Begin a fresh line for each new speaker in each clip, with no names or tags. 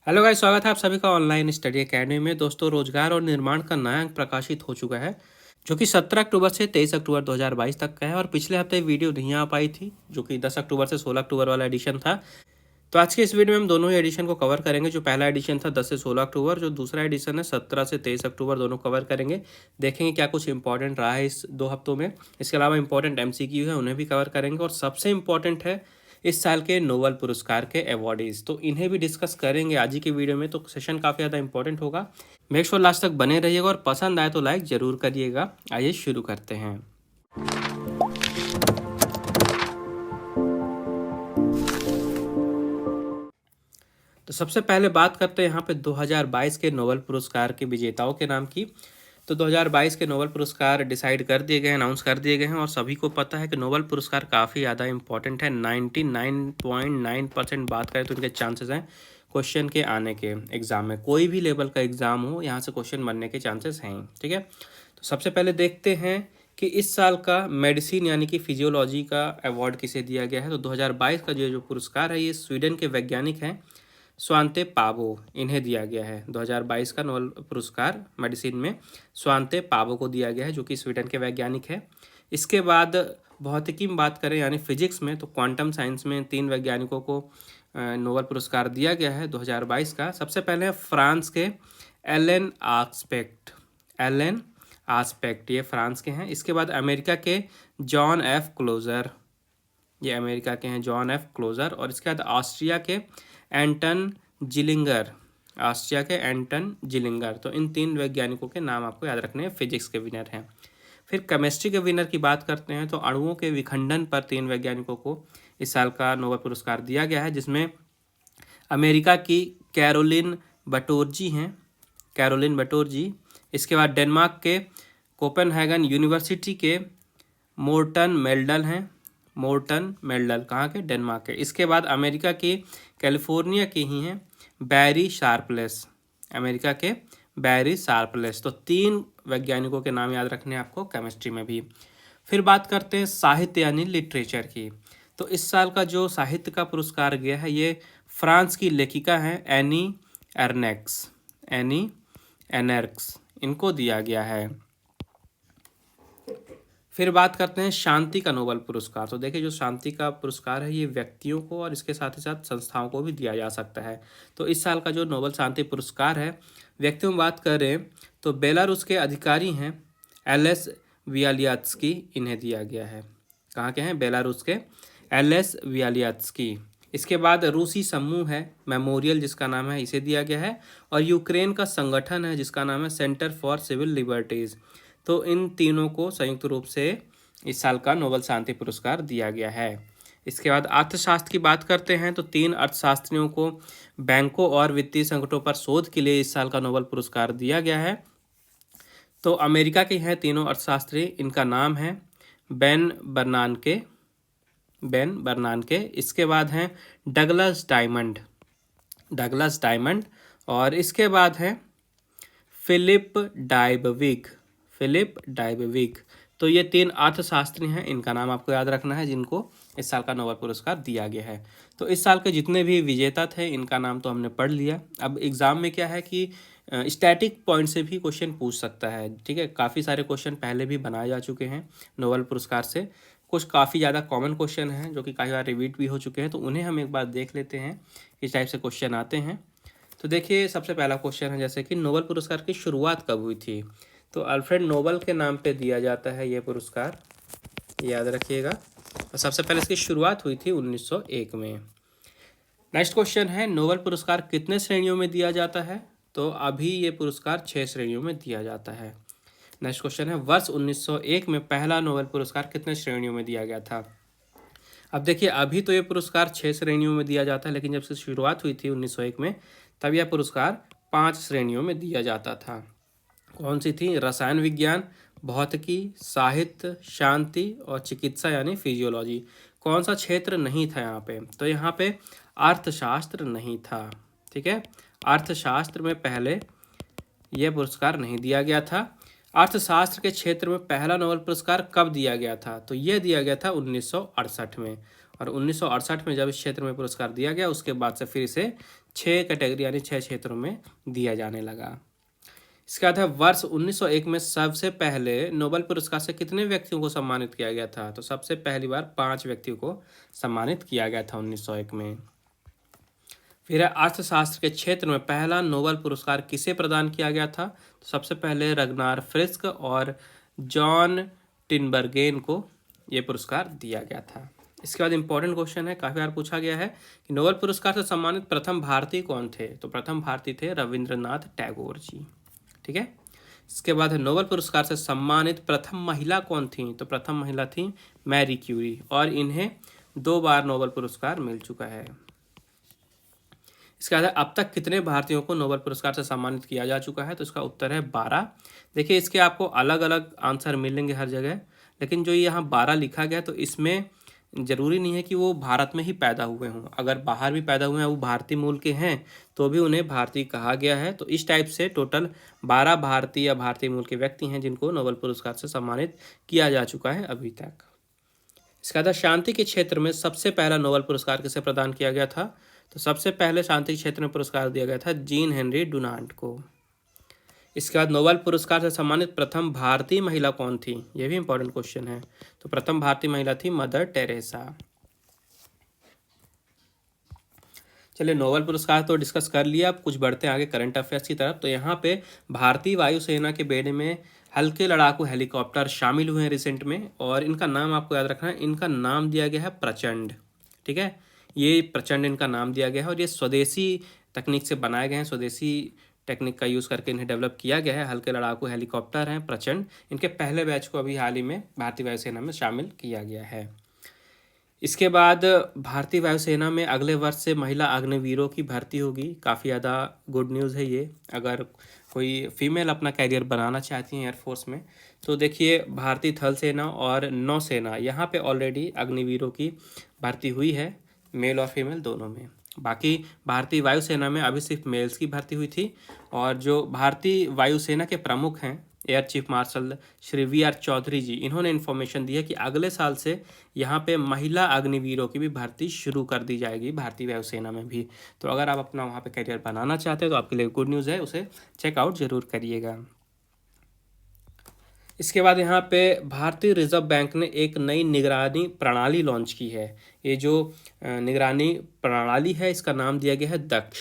Hello guys, स्वागत है आप सभी का ऑनलाइन स्टडी एकेडमी में। दोस्तों, रोजगार और निर्माण का नया अंक प्रकाशित हो चुका है जो कि 17 अक्टूबर से 23 अक्टूबर 2022 तक का है। और पिछले हफ्ते वीडियो नहीं आ पाई थी जो कि 10 अक्टूबर से 16 अक्टूबर वाला एडिशन था। तो आज के इस वीडियो में हम दोनों ही एडिशन को कवर करेंगे। जो पहला एडिशन था 10 से 16 अक्टूबर, जो दूसरा एडिशन है 17 से 23 अक्टूबर, दोनों कवर करेंगे। देखेंगे क्या कुछ इंपॉर्टेंट रहा है इस 2 हफ्तों में। इसके अलावा इंपॉर्टेंट एमसीक्यू है, उन्हें भी कवर करेंगे। और सबसे इंपॉर्टेंट है इस साल के नोबेल पुरस्कार के अवॉर्डीज, तो इन्हें भी डिस्कस करेंगे आज ही के वीडियो में। तो सेशन काफ़ी ज़्यादा इंपॉर्टेंट होगा। मेक श्योर लास्ट तक बने रहिएगा और पसंद आए तो लाइक ज़रूर करिएगा। आइए शुरू करते हैं। तो सबसे पहले बात करते हैं यहाँ पे 2022 के नोबेल पुरस्कार के विजेताओं के नाम की। तो 2022 के नोबेल पुरस्कार डिसाइड कर दिए गए हैं, अनाउंस कर दिए गए हैं। और सभी को पता है कि नोबेल पुरस्कार काफ़ी ज़्यादा इंपॉर्टेंट है। 99.9% बात करें तो इनके चांसेस हैं क्वेश्चन के आने के एग्ज़ाम में। कोई भी लेवल का एग्ज़ाम हो, यहाँ से क्वेश्चन बनने के चांसेस हैं। ठीक है, तो सबसे पहले देखते हैं कि इस साल का मेडिसिन यानी कि फिजियोलॉजी का अवार्ड किसे दिया गया है। तो 2022 का जो पुरस्कार है ये स्वीडन के वैज्ञानिक हैं स्वांते पावो, इन्हें दिया गया है। 2022 का नोबेल पुरस्कार मेडिसिन में स्वांते पावो को दिया गया है, जो कि स्वीडन के वैज्ञानिक है। इसके बाद भौतिकी में बात करें यानी फिजिक्स में, तो क्वांटम साइंस में 3 वैज्ञानिकों को नोबेल पुरस्कार दिया गया है 2022 का। सबसे पहले फ्रांस के एलन आस्पेक्ट, ये फ्रांस के हैं। इसके बाद अमेरिका के जॉन एफ क्लोजर, ये अमेरिका के हैं जॉन एफ क्लोजर। और इसके बाद ऑस्ट्रिया के एंटन जिलिंगर। तो इन 3 वैज्ञानिकों के नाम आपको याद रखने हैं, फिजिक्स के विनर हैं। फिर केमिस्ट्री के विनर की बात करते हैं तो अणुओं के विखंडन पर 3 वैज्ञानिकों को इस साल का नोबेल पुरस्कार दिया गया है, जिसमें अमेरिका की कैरोलिन बटोरजी। इसके बाद डेनमार्क के कोपेनहेगन यूनिवर्सिटी के मोर्टन मेल्डल कहाँ के, डेनमार्क के। इसके बाद अमेरिका की कैलिफोर्निया के ही हैं बैरी शार्पलेस। तो 3 वैज्ञानिकों के नाम याद रखने हैं आपको केमिस्ट्री में भी। फिर बात करते हैं साहित्य यानी लिटरेचर की। तो इस साल का जो साहित्य का पुरस्कार गया है ये फ्रांस की लेखिका हैं एनी एनर्क्स, इनको दिया गया है। फिर बात करते हैं शांति का नोबेल पुरस्कार। तो देखिए, जो शांति का पुरस्कार है ये व्यक्तियों को और इसके साथ ही साथ संस्थाओं को भी दिया जा सकता है। तो इस साल का जो नोबेल शांति पुरस्कार है, व्यक्तियों में बात करें तो बेलारूस के अधिकारी हैं एल.एस. वियालियात्स्की, इन्हें दिया गया है। कहाँ के हैं, बेलारूस के एल.एस. वियालियात्स्की। इसके बाद रूसी समूह है मेमोरियल, जिसका नाम है, इसे दिया गया है। और यूक्रेन का संगठन है जिसका नाम है सेंटर फॉर सिविल लिबर्टीज़। तो इन तीनों को संयुक्त रूप से इस साल का नोबेल शांति पुरस्कार दिया गया है। इसके बाद अर्थशास्त्र की बात करते हैं तो 3 अर्थशास्त्रियों को बैंकों और वित्तीय संकटों पर शोध के लिए इस साल का नोबेल पुरस्कार दिया गया है। तो अमेरिका के हैं तीनों अर्थशास्त्री, इनका नाम है बेन बर्नानके। इसके बाद हैं डगलस डायमंड। और इसके बाद हैं फिलिप डाइबविग। तो ये 3 अर्थशास्त्री हैं, इनका नाम आपको याद रखना है, जिनको इस साल का नोबेल पुरस्कार दिया गया है। तो इस साल के जितने भी विजेता थे इनका नाम तो हमने पढ़ लिया। अब एग्ज़ाम में क्या है कि स्टैटिक पॉइंट से भी क्वेश्चन पूछ सकता है। ठीक है, काफ़ी सारे क्वेश्चन पहले भी बनाए जा चुके हैं नोबेल पुरस्कार से। कुछ काफ़ी ज़्यादा कॉमन क्वेश्चन हैं जो कि काफ़ी बार रिपीट भी हो चुके हैं, तो उन्हें हम एक बार देख लेते हैं किस टाइप से क्वेश्चन आते हैं। तो देखिए, सबसे पहला क्वेश्चन है जैसे कि नोबेल पुरस्कार की शुरुआत कब हुई थी। तो अल्फ्रेड नोबेल के नाम पे दिया जाता है ये पुरस्कार, याद रखिएगा। और सबसे पहले इसकी शुरुआत हुई थी 1901 में। नेक्स्ट क्वेश्चन है नोबेल पुरस्कार कितने श्रेणियों में दिया जाता है। तो अभी ये पुरस्कार 6 श्रेणियों में दिया जाता है। नेक्स्ट क्वेश्चन है वर्ष 1901 में पहला नोबेल पुरस्कार कितने श्रेणियों में दिया गया था। अब देखिए, अभी तो ये पुरस्कार 6 श्रेणियों में दिया जाता है, लेकिन जब से शुरुआत हुई थी 1901 में, तब यह पुरस्कार 5 श्रेणियों में दिया जाता था। कौन सी थी, रसायन विज्ञान, भौतिकी, साहित्य, शांति और चिकित्सा यानी फिजियोलॉजी। कौन सा क्षेत्र नहीं था यहाँ पे, तो यहाँ पे अर्थशास्त्र नहीं था। ठीक है, अर्थशास्त्र में पहले यह पुरस्कार नहीं दिया गया था। अर्थशास्त्र के क्षेत्र में पहला नोबेल पुरस्कार कब दिया गया था, तो यह दिया गया था 1968 में। और 1968 में जब इस क्षेत्र में पुरस्कार दिया गया, उसके बाद से फिर इसे 6 कैटेगरी यानी 6 क्षेत्रों में दिया जाने लगा। इसके बाद है वर्ष 1901 में सबसे पहले नोबेल पुरस्कार से कितने व्यक्तियों को सम्मानित किया गया था? तो सबसे पहली बार 5 व्यक्तियों को सम्मानित किया गया था 1901 में। फिर है अर्थशास्त्र के क्षेत्र में पहला नोबेल पुरस्कार किसे प्रदान किया गया था? तो सबसे पहले रग्नार फ्रिस्क और जॉन टिनबर्गेन को ये पुरस्कार दिया गया था। इसके बाद इंपॉर्टेंट क्वेश्चन है, काफ़ी बार पूछा गया है कि नोबेल पुरस्कार से सम्मानित प्रथम भारतीय कौन थे? तो प्रथम भारतीय थे रविंद्रनाथ टैगोर जी। ठीक है। इसके बाद है नोबेल पुरस्कार से सम्मानित प्रथम महिला कौन थी? तो प्रथम महिला थी मैरी क्यूरी और इन्हें 2 बार नोबेल पुरस्कार मिल चुका है। इसके बाद अब तक कितने भारतीयों को नोबेल पुरस्कार से सम्मानित किया जा चुका है? तो इसका उत्तर है 12। देखिए इसके आपको अलग अलग आंसर मिलेंगे हर जगह, लेकिन जो यहाँ 12 लिखा गया तो इसमें ज़रूरी नहीं है कि वो भारत में ही पैदा हुए हों। अगर बाहर भी पैदा हुए हैं, वो भारतीय मूल के हैं, तो भी उन्हें भारतीय कहा गया है। तो इस टाइप से टोटल 12 भारतीय या भारतीय मूल के व्यक्ति हैं जिनको नोबेल पुरस्कार से सम्मानित किया जा चुका है अभी तक। इसके बाद शांति के क्षेत्र में सबसे पहला नोबेल पुरस्कार किसे प्रदान किया गया था? तो सबसे पहले शांति क्षेत्र में पुरस्कार दिया गया था जीन हेनरी डुनांट को। इसके बाद नोबेल पुरस्कार से सम्मानित प्रथम भारतीय महिला कौन थी? यह भी इंपॉर्टेंट क्वेश्चन है। तो प्रथम भारतीय महिला थी मदर टेरेसा। चलिए नोबेल पुरस्कार तो डिस्कस कर लिया, अब कुछ बढ़ते हैं आगे करंट अफेयर्स की तरफ। तो यहाँ पे भारतीय वायुसेना के बेड़े में हल्के लड़ाकू हेलीकॉप्टर शामिल हुए हैं रिसेंट में, और इनका नाम आपको याद रखना है, इनका नाम दिया गया है प्रचंड। ठीक है, ये प्रचंड इनका नाम दिया गया है और ये स्वदेशी तकनीक से बनाए गए हैं, स्वदेशी टेक्निक का यूज़ करके इन्हें डेवलप किया गया है। हल्के लड़ाकू हेलीकॉप्टर हैं प्रचंड, इनके पहले बैच को अभी हाल ही में भारतीय वायुसेना में शामिल किया गया है। इसके बाद भारतीय वायुसेना में अगले वर्ष से महिला अग्निवीरों की भर्ती होगी। काफ़ी ज़्यादा गुड न्यूज़ है ये, अगर कोई फीमेल अपना कैरियर बनाना चाहती हैं एयरफोर्स में। तो देखिए भारतीय थल सेना और नौसेना यहाँ पे ऑलरेडी अग्निवीरों की भर्ती हुई है, मेल और फीमेल दोनों में। बाकी भारतीय वायुसेना में अभी सिर्फ मेल्स की भर्ती हुई थी, और जो भारतीय वायुसेना के प्रमुख हैं air chief marshal Shri V R. Chaudhari ji, इन्होंने इन्फॉर्मेशन दी है कि अगले साल से यहाँ पे महिला अग्निवीरों की भी भर्ती शुरू कर दी जाएगी भारतीय वायुसेना में भी। तो अगर आप अपना वहाँ पे करियर बनाना चाहते हो तो आपके लिए गुड न्यूज़ है, उसे चेकआउट जरूर करिएगा। इसके बाद यहाँ पे भारतीय रिजर्व बैंक ने एक नई निगरानी प्रणाली लॉन्च की है। ये जो निगरानी प्रणाली है इसका नाम दिया गया है दक्ष।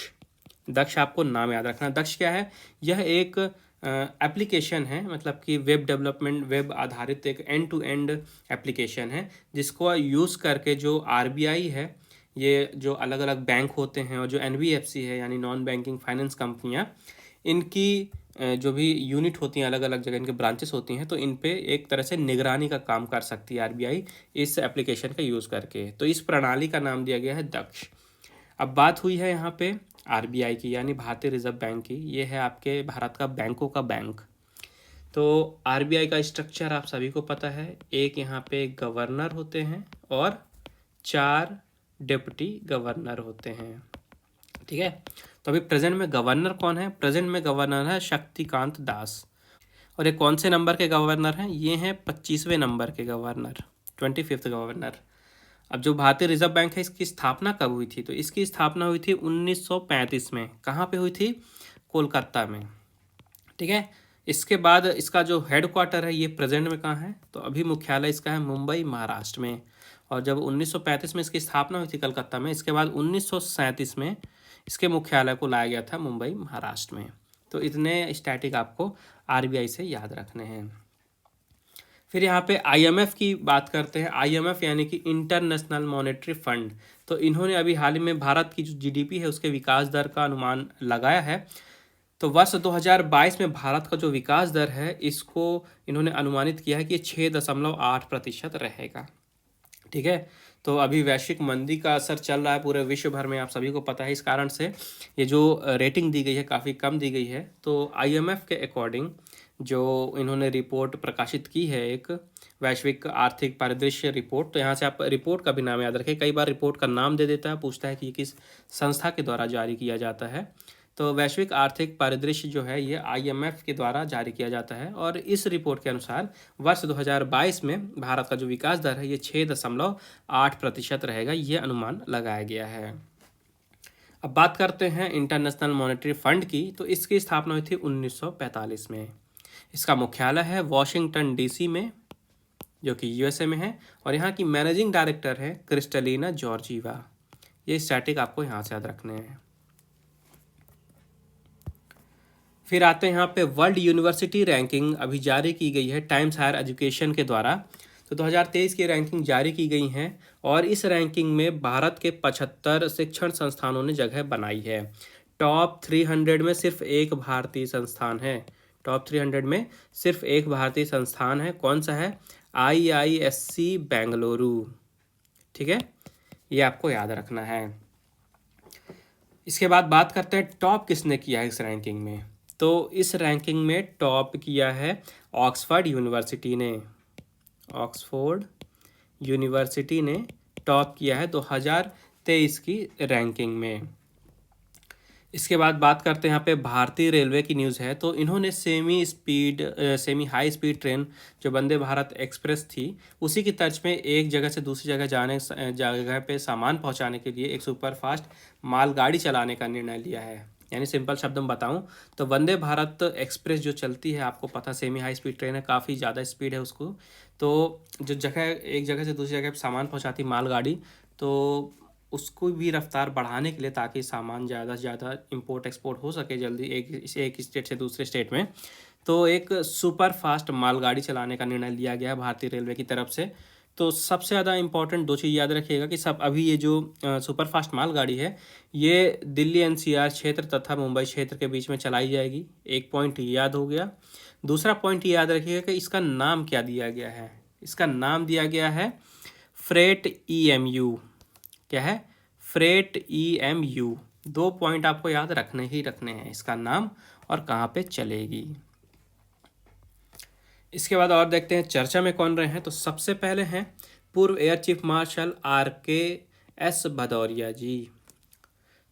दक्ष आपको नाम याद रखना। दक्ष क्या है? यह एक एप्लीकेशन है, मतलब कि वेब डेवलपमेंट, वेब आधारित एक एंड टू एंड एप्लीकेशन है, जिसको यूज़ करके जो आरबीआई है, ये जो अलग अलग बैंक होते हैं और जो एनबीएफसी है यानी नॉन बैंकिंग फाइनेंस कंपनियां, इनकी जो भी यूनिट होती हैं, अलग अलग जगह इनके ब्रांचेस होती हैं, तो इन पे एक तरह से निगरानी का काम कर सकती है आरबीआई इस एप्लीकेशन का यूज़ करके। तो इस प्रणाली का नाम दिया गया है दक्ष। अब बात हुई है यहाँ पे आरबीआई की यानी भारतीय रिजर्व बैंक की। ये है आपके भारत का बैंकों का बैंक। तो आरबीआई का स्ट्रक्चर आप सभी को पता है, एक यहाँ पे गवर्नर होते हैं और 4 डिप्टी गवर्नर होते हैं। ठीक है, तो अभी प्रेजेंट में गवर्नर कौन है? प्रेजेंट में गवर्नर है शक्तिकांत दास। और ये कौन से नंबर के गवर्नर हैं? ये हैं 25वें नंबर के गवर्नर, 25th गवर्नर। अब जो भारतीय रिजर्व बैंक है इसकी स्थापना कब हुई थी? तो इसकी स्थापना हुई थी 1935 में। कहाँ पे हुई थी? कोलकाता में। ठीक है, इसके बाद इसका जो हेडक्वार्टर है ये प्रेजेंट में कहाँ है? तो अभी मुख्यालय इसका है मुंबई महाराष्ट्र में। और जब 1935 में इसकी स्थापना हुई थी कलकत्ता में, इसके बाद 1937 में इसके मुख्यालय को लाया गया था मुंबई महाराष्ट्र में। तो इतने स्टैटिक आपको आरबीआई से याद रखने हैं। फिर यहाँ पे आईएमएफ की बात करते हैं। आईएमएफ यानी कि इंटरनेशनल मॉनेटरी फंड। तो इन्होंने अभी हाल ही में भारत की जो जीडीपी है उसके विकास दर का अनुमान लगाया है। तो वर्ष 2022 में भारत का जो विकास दर है इसको इन्होंने अनुमानित किया है कि 6.8% रहेगा। ठीक है, तो अभी वैश्विक मंदी का असर चल रहा है पूरे विश्व भर में, आप सभी को पता है। इस कारण से ये जो रेटिंग दी गई है काफ़ी कम दी गई है। तो आईएमएफ के अकॉर्डिंग जो इन्होंने रिपोर्ट प्रकाशित की है, एक वैश्विक आर्थिक परिदृश्य रिपोर्ट, तो यहाँ से आप रिपोर्ट का भी नाम याद रखें। कई बार रिपोर्ट का नाम दे देता है, पूछता है कि ये किस संस्था के द्वारा जारी किया जाता है। तो वैश्विक आर्थिक परिदृश्य जो है ये आईएमएफ के द्वारा जारी किया जाता है, और इस रिपोर्ट के अनुसार वर्ष 2022 में भारत का जो विकास दर है ये 6.8% रहेगा, ये अनुमान लगाया गया है। अब बात करते हैं इंटरनेशनल मॉनेटरी फंड की। तो इसकी स्थापना हुई थी 1945 में। इसका मुख्यालय है वॉशिंगटन डीसी में, जो कि यूएसए में है, और यहाँ की मैनेजिंग डायरेक्टर है क्रिस्टलिना जॉर्जीवा। ये स्टैटिक आपको यहाँ से याद रखने हैं। फिर आते हैं यहाँ पे वर्ल्ड यूनिवर्सिटी रैंकिंग अभी जारी की गई है टाइम्स हायर एजुकेशन के द्वारा। तो 2023 की रैंकिंग जारी की गई है और इस रैंकिंग में भारत के 75 शिक्षण संस्थानों ने जगह बनाई है। टॉप 300 में सिर्फ एक भारतीय संस्थान है। टॉप 300 में सिर्फ एक भारतीय संस्थान है। कौन सा है? IISc बेंगलुरु। ठीक है, ये आपको याद रखना है। इसके बाद बात करते हैं टॉप किसने किया है इस रैंकिंग में। तो इस रैंकिंग में टॉप किया है ऑक्सफोर्ड यूनिवर्सिटी ने। ऑक्सफोर्ड यूनिवर्सिटी ने टॉप किया है 2023 की रैंकिंग में। इसके बाद बात करते हैं यहाँ पे भारतीय रेलवे की न्यूज़ है। तो इन्होंने सेमी हाई स्पीड ट्रेन जो वंदे भारत एक्सप्रेस थी, उसी की तर्ज में एक जगह से दूसरी जगह पे सामान पहुँचाने के लिए एक सुपर फास्ट मालगाड़ी चलाने का निर्णय लिया है। यानी सिंपल शब्द में बताऊं तो वंदे भारत एक्सप्रेस जो चलती है, आपको पता सेमी हाई स्पीड ट्रेन है, काफ़ी ज़्यादा स्पीड है उसको। तो जो एक जगह से दूसरी जगह पे सामान पहुँचाती मालगाड़ी, तो उसको भी रफ्तार बढ़ाने के लिए, ताकि सामान ज़्यादा से ज़्यादा इंपोर्ट एक्सपोर्ट हो सके जल्दी एक स्टेट से दूसरे स्टेट में, तो एक सुपर फास्ट मालगाड़ी चलाने का निर्णय लिया गया है भारतीय रेलवे की तरफ से। तो सबसे ज़्यादा इंपॉर्टेंट दो चीज़ याद रखिएगा कि सब अभी ये जो सुपर फास्ट मालगाड़ी है, ये दिल्ली एनसीआर क्षेत्र तथा मुंबई क्षेत्र के बीच में चलाई जाएगी। एक पॉइंट याद हो गया। दूसरा पॉइंट ये याद रखिएगा कि इसका नाम क्या दिया गया है। इसका नाम दिया गया है फ्रेट EMU। क्या है? Freight EMU। 2 पॉइंट आपको याद रखने ही रखने हैं, इसका नाम और कहाँ पे चलेगी। इसके बाद और देखते हैं चर्चा में कौन रहे हैं। तो सबसे पहले हैं पूर्व air chief marshal RKS Bhadauria ji.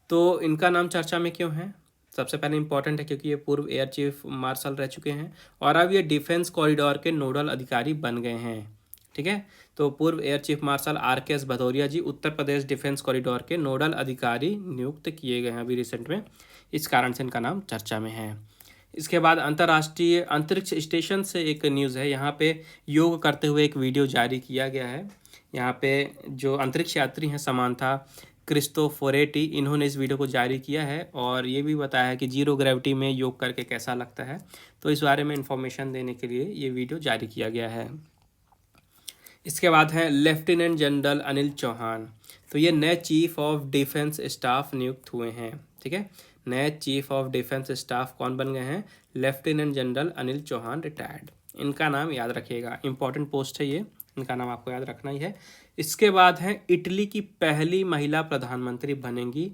तो इनका नाम चर्चा में क्यों है? सबसे पहले इंपॉर्टेंट है क्योंकि ये पूर्व एयर चीफ मार्शल रह चुके हैं और अब ये डिफेंस कॉरिडोर के नोडल अधिकारी बन गए हैं। ठीक है, तो पूर्व air chief marshal RKS Bhadauria ji Uttar Pradesh defence corridor के नोडल अधिकारी नियुक्त किए गए हैं अभी रिसेंट में। इस कारण से इनका नाम चर्चा में है। इसके बाद अंतर्राष्ट्रीय अंतरिक्ष स्टेशन से एक न्यूज़ है। यहाँ पे योग करते हुए एक वीडियो जारी किया गया है। यहाँ पे जो अंतरिक्ष यात्री हैं समांथा क्रिस्टोफोरेटी, इन्होंने इस वीडियो को जारी किया है और ये भी बताया है कि जीरो ग्रेविटी में योग करके कैसा लगता है। तो इस बारे में इंफॉर्मेशन देने के लिए ये वीडियो जारी किया गया है। इसके बाद है लेफ्टिनेंट जनरल अनिल चौहान। तो ये नए चीफ ऑफ डिफेंस स्टाफ नियुक्त हुए हैं। ठीक है, नए चीफ ऑफ डिफेंस स्टाफ कौन बन गए हैं? Lieutenant general Anil Chauhan retired. इनका नाम याद रखिएगा, इंपॉर्टेंट पोस्ट है ये, इनका नाम आपको याद रखना ही है। इसके बाद है इटली की पहली महिला प्रधानमंत्री बनेंगी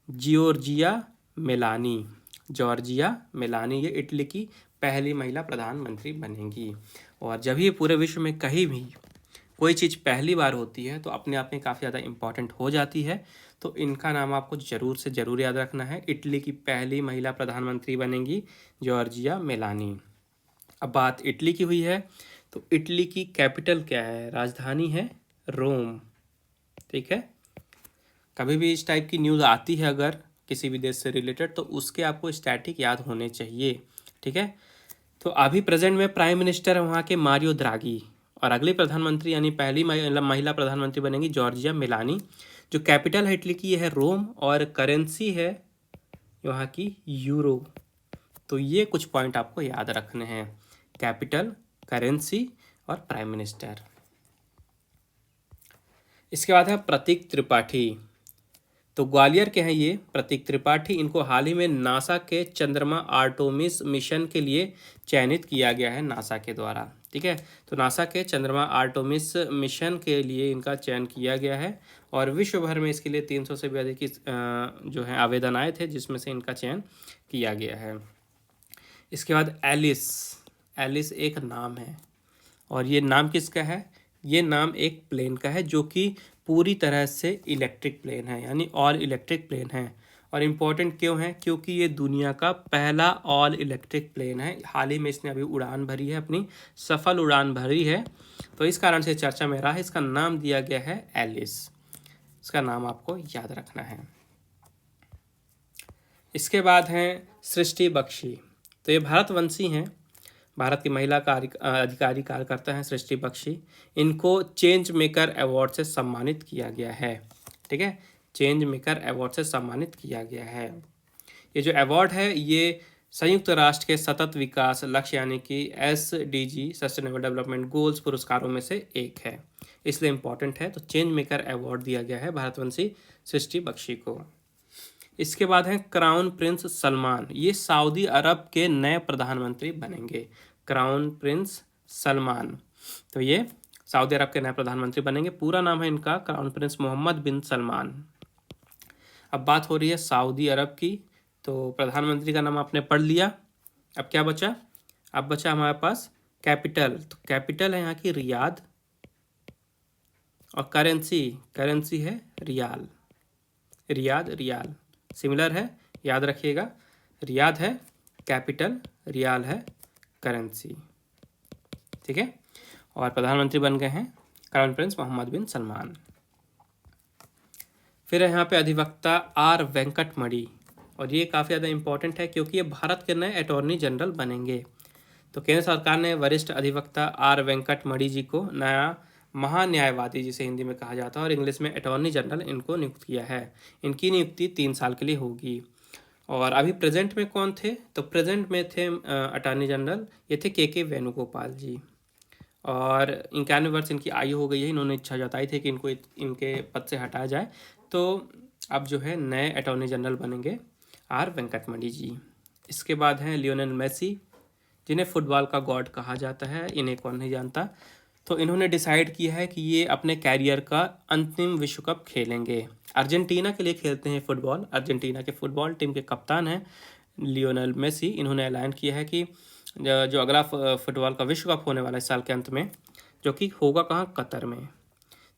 जॉर्जिया मेलानी। जॉर्जिया मेलानी ये इटली की पहली महिला प्रधानमंत्री बनेंगी। और जब ये पूरे विश्व में कहीं भी कोई चीज़ पहली बार होती है तो अपने आप में काफ़ी ज़्यादा इम्पॉर्टेंट हो जाती है। तो इनका नाम आपको ज़रूर से ज़रूर याद रखना है। इटली की पहली महिला प्रधानमंत्री बनेंगी जॉर्जिया मेलानी। अब बात इटली की हुई है, तो इटली की कैपिटल क्या है? राजधानी है रोम। ठीक है, कभी भी इस टाइप की न्यूज़ आती है अगर किसी भी देश से रिलेटेड, तो उसके आपको स्टैटिक याद होने चाहिए। ठीक है, तो अभी प्रेजेंट में प्राइम मिनिस्टर है वहाँ के मारियो द्रागी, और अगली प्रधानमंत्री यानी पहली महिला प्रधानमंत्री बनेगी जॉर्जिया मेलानी। जो कैपिटल है इटली की है रोम और करेंसी है वहाँ की यूरो। तो ये कुछ पॉइंट आपको याद रखने हैं, कैपिटल, करेंसी और प्राइम मिनिस्टर। इसके बाद है प्रतीक त्रिपाठी। तो ग्वालियर के हैं ये प्रतीक त्रिपाठी। इनको हाल ही में नासा के चंद्रमा आर्टेमिस मिशन के लिए चयनित किया गया है नासा के द्वारा। ठीक है, तो नासा के चंद्रमा आर्टेमिस मिशन के लिए इनका चयन किया गया है और विश्व भर में इसके लिए 300 से भी अधिक जो है आवेदन आए थे, जिसमें से इनका चयन किया गया है। इसके बाद एलिस एक नाम है और ये नाम किसका है? ये नाम एक प्लेन का है जो कि पूरी तरह से इलेक्ट्रिक प्लेन है, यानी ऑल इलेक्ट्रिक प्लेन है। और इम्पोर्टेंट क्यों है? क्योंकि ये दुनिया का पहला ऑल इलेक्ट्रिक प्लेन है। हाल ही में इसने अभी उड़ान भरी है, अपनी सफल उड़ान भरी है, तो इस कारण से चर्चा में रहा है। इसका नाम दिया गया है एलिस। इसका नाम आपको याद रखना है। इसके बाद हैं सृष्टि बख्शी। तो ये भारतवंशी हैं, भारत की महिला अधिकारी कार्यकर्ता हैं सृष्टि बख्शी। इनको चेंज मेकर अवार्ड से सम्मानित किया गया है। ठीक है, चेंज मेकर अवार्ड से सम्मानित किया गया है। ये जो अवार्ड है ये संयुक्त राष्ट्र के सतत विकास लक्ष्य यानी कि SDG सस्टेनेबल डेवलपमेंट गोल्स पुरस्कारों में से एक है, इसलिए इम्पॉर्टेंट है। तो चेंज मेकर अवार्ड दिया गया है भारतवंशी सृष्टि बख्शी को। इसके बाद है क्राउन प्रिंस सलमान। ये सऊदी अरब के नए प्रधानमंत्री बनेंगे, क्राउन प्रिंस सलमान। तो ये सऊदी अरब के नए प्रधानमंत्री बनेंगे। पूरा नाम है इनका क्राउन प्रिंस मोहम्मद बिन सलमान। अब बात हो रही है सऊदी अरब की। तो प्रधानमंत्री का नाम आपने पढ़ लिया। अब क्या बचा? अब बचा हमारे पास कैपिटल। तो कैपिटल है यहाँ की रियाद, और करेंसी है रियाल। रियाद रियाल सिमिलर है, याद रखिएगा। रियाद है कैपिटल, रियाल है करेंसी। ठीक है, और प्रधानमंत्री बन गए हैं क्राउन प्रिंस मोहम्मद बिन सलमान। फिर यहाँ पे अधिवक्ता R वेंकटमणि, और ये काफ़ी ज़्यादा इम्पोर्टेंट है क्योंकि ये भारत के नए अटॉर्नी जनरल बनेंगे। तो केंद्र सरकार ने वरिष्ठ अधिवक्ता R वेंकटमणि जी को नया महान्यायवादी, जिसे हिंदी में कहा जाता है और इंग्लिश में अटॉर्नी जनरल, इनको नियुक्त किया है। इनकी नियुक्ति 3 साल के लिए होगी। और अभी प्रेजेंट में कौन थे? तो प्रेजेंट में थे अटॉर्नी जनरल, ये थे के वेणुगोपाल जी, और 91 वर्ष इनकी आयु हो गई है। इन्होंने इच्छा जताई थी कि इनको इनके पद से हटाया जाए। तो अब जो है नए अटॉर्नी जनरल बनेंगे R वेंकटमणि जी। इसके बाद हैं लियोनेल मेसी, जिन्हें फुटबॉल का गॉड कहा जाता है। इन्हें कौन नहीं जानता। तो इन्होंने डिसाइड किया है कि ये अपने कैरियर का अंतिम विश्व कप खेलेंगे। अर्जेंटीना के लिए खेलते हैं फुटबॉल, अर्जेंटीना के फुटबॉल टीम के कप्तान हैं लियोनेल मेसी। इन्होंने ऐलान किया है कि जो अगला फुटबॉल का विश्व कप होने वाला है इस साल के अंत में, जो कि होगा कहाँ? कतर में।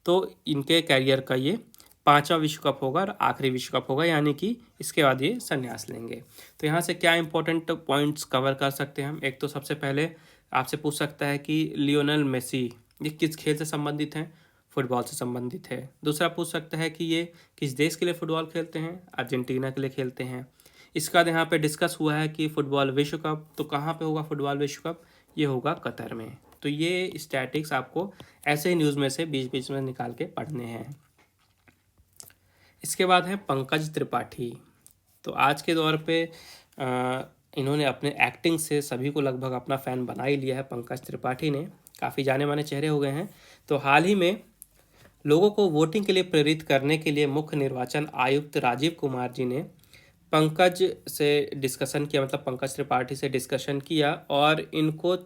तो इनके कैरियर का ये 5वां विश्व कप होगा और आखिरी विश्व कप होगा, यानी कि इसके बाद ये संन्यास लेंगे। तो यहाँ से क्या इंपॉर्टेंट पॉइंट्स कवर कर सकते हैं हम? एक तो सबसे पहले आपसे पूछ सकता है कि लियोनेल मेसी ये किस खेल से संबंधित हैं? फुटबॉल से संबंधित है। दूसरा पूछ सकता है कि ये किस देश के लिए फुटबॉल खेलते हैं? अर्जेंटीना के लिए खेलते हैं। इसके बाद यहाँ पे डिस्कस हुआ है कि फुटबॉल विश्व कप, तो कहाँ पे होगा फुटबॉल विश्व कप? ये होगा कतर में। तो ये स्टैटिक्स आपको ऐसे ही न्यूज़ में से बीच बीच में निकाल के पढ़ने हैं। इसके बाद है पंकज त्रिपाठी। तो आज के दौर पे इन्होंने अपने एक्टिंग से सभी को लगभग अपना फ़ैन बना ही लिया है। पंकज त्रिपाठी ने काफ़ी जाने माने चेहरे हो गए हैं। तो हाल ही में लोगों को वोटिंग के लिए प्रेरित करने के लिए मुख्य निर्वाचन आयुक्त राजीव कुमार जी ने पंकज से डिस्कशन किया, मतलब पंकज त्रिपाठी से डिस्कशन किया, और इनको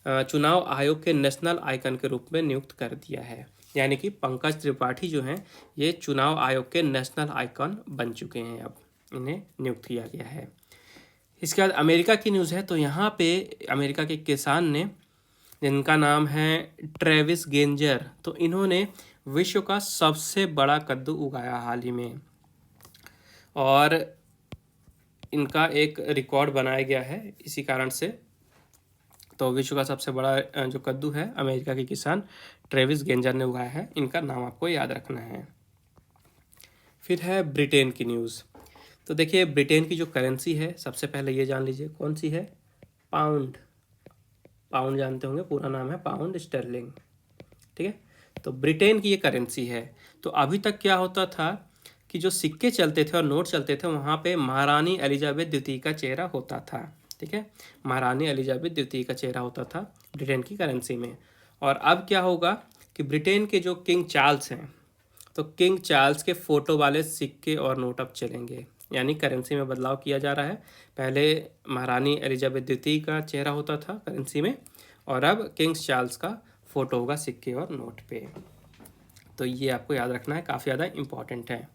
चुनाव आयोग के नेशनल आइकन के रूप में नियुक्त कर दिया है। यानी कि पंकज त्रिपाठी जो हैं ये चुनाव आयोग के नेशनल आइकन बन चुके हैं। अब इन्हें नियुक्त किया गया है। इसके बाद अमेरिका की न्यूज़ है। तो यहाँ पे अमेरिका के किसान ने, जिनका नाम है ट्रेविस गेंजर, तो इन्होंने विश्व का सबसे बड़ा कद्दू उगाया हाल ही में, और इनका एक रिकॉर्ड बनाया गया है इसी कारण से। तो विश्व का सबसे बड़ा जो कद्दू है अमेरिका के किसान ट्रेविस गेंजर ने उगाया है। इनका नाम आपको याद रखना है। फिर है ब्रिटेन की न्यूज़। तो देखिए ब्रिटेन की जो करेंसी है, सबसे पहले ये जान लीजिए कौन सी है? पाउंड। पाउंड जानते होंगे, पूरा नाम है पाउंड स्टर्लिंग। ठीक है, तो ब्रिटेन की ये करेंसी है। तो अभी तक क्या होता था कि जो सिक्के चलते थे और नोट चलते थे, वहाँ पे महारानी एलिजाबेथ द्वितीय का चेहरा होता था। ठीक है, महारानी एलिजाबेथ द्वितीय का चेहरा होता था ब्रिटेन की करेंसी में। और अब क्या होगा कि ब्रिटेन के जो किंग चार्ल्स हैं, तो किंग चार्ल्स के फ़ोटो वाले सिक्के और नोट अब चलेंगे, यानी करेंसी में बदलाव किया जा रहा है। पहले महारानी एलिजाबेथ द्वितीय का चेहरा होता था करेंसी में, और अब किंग चार्ल्स का फ़ोटो होगा सिक्के और नोट पे। तो ये आपको याद रखना है, काफ़ी ज़्यादा इम्पॉर्टेंट है।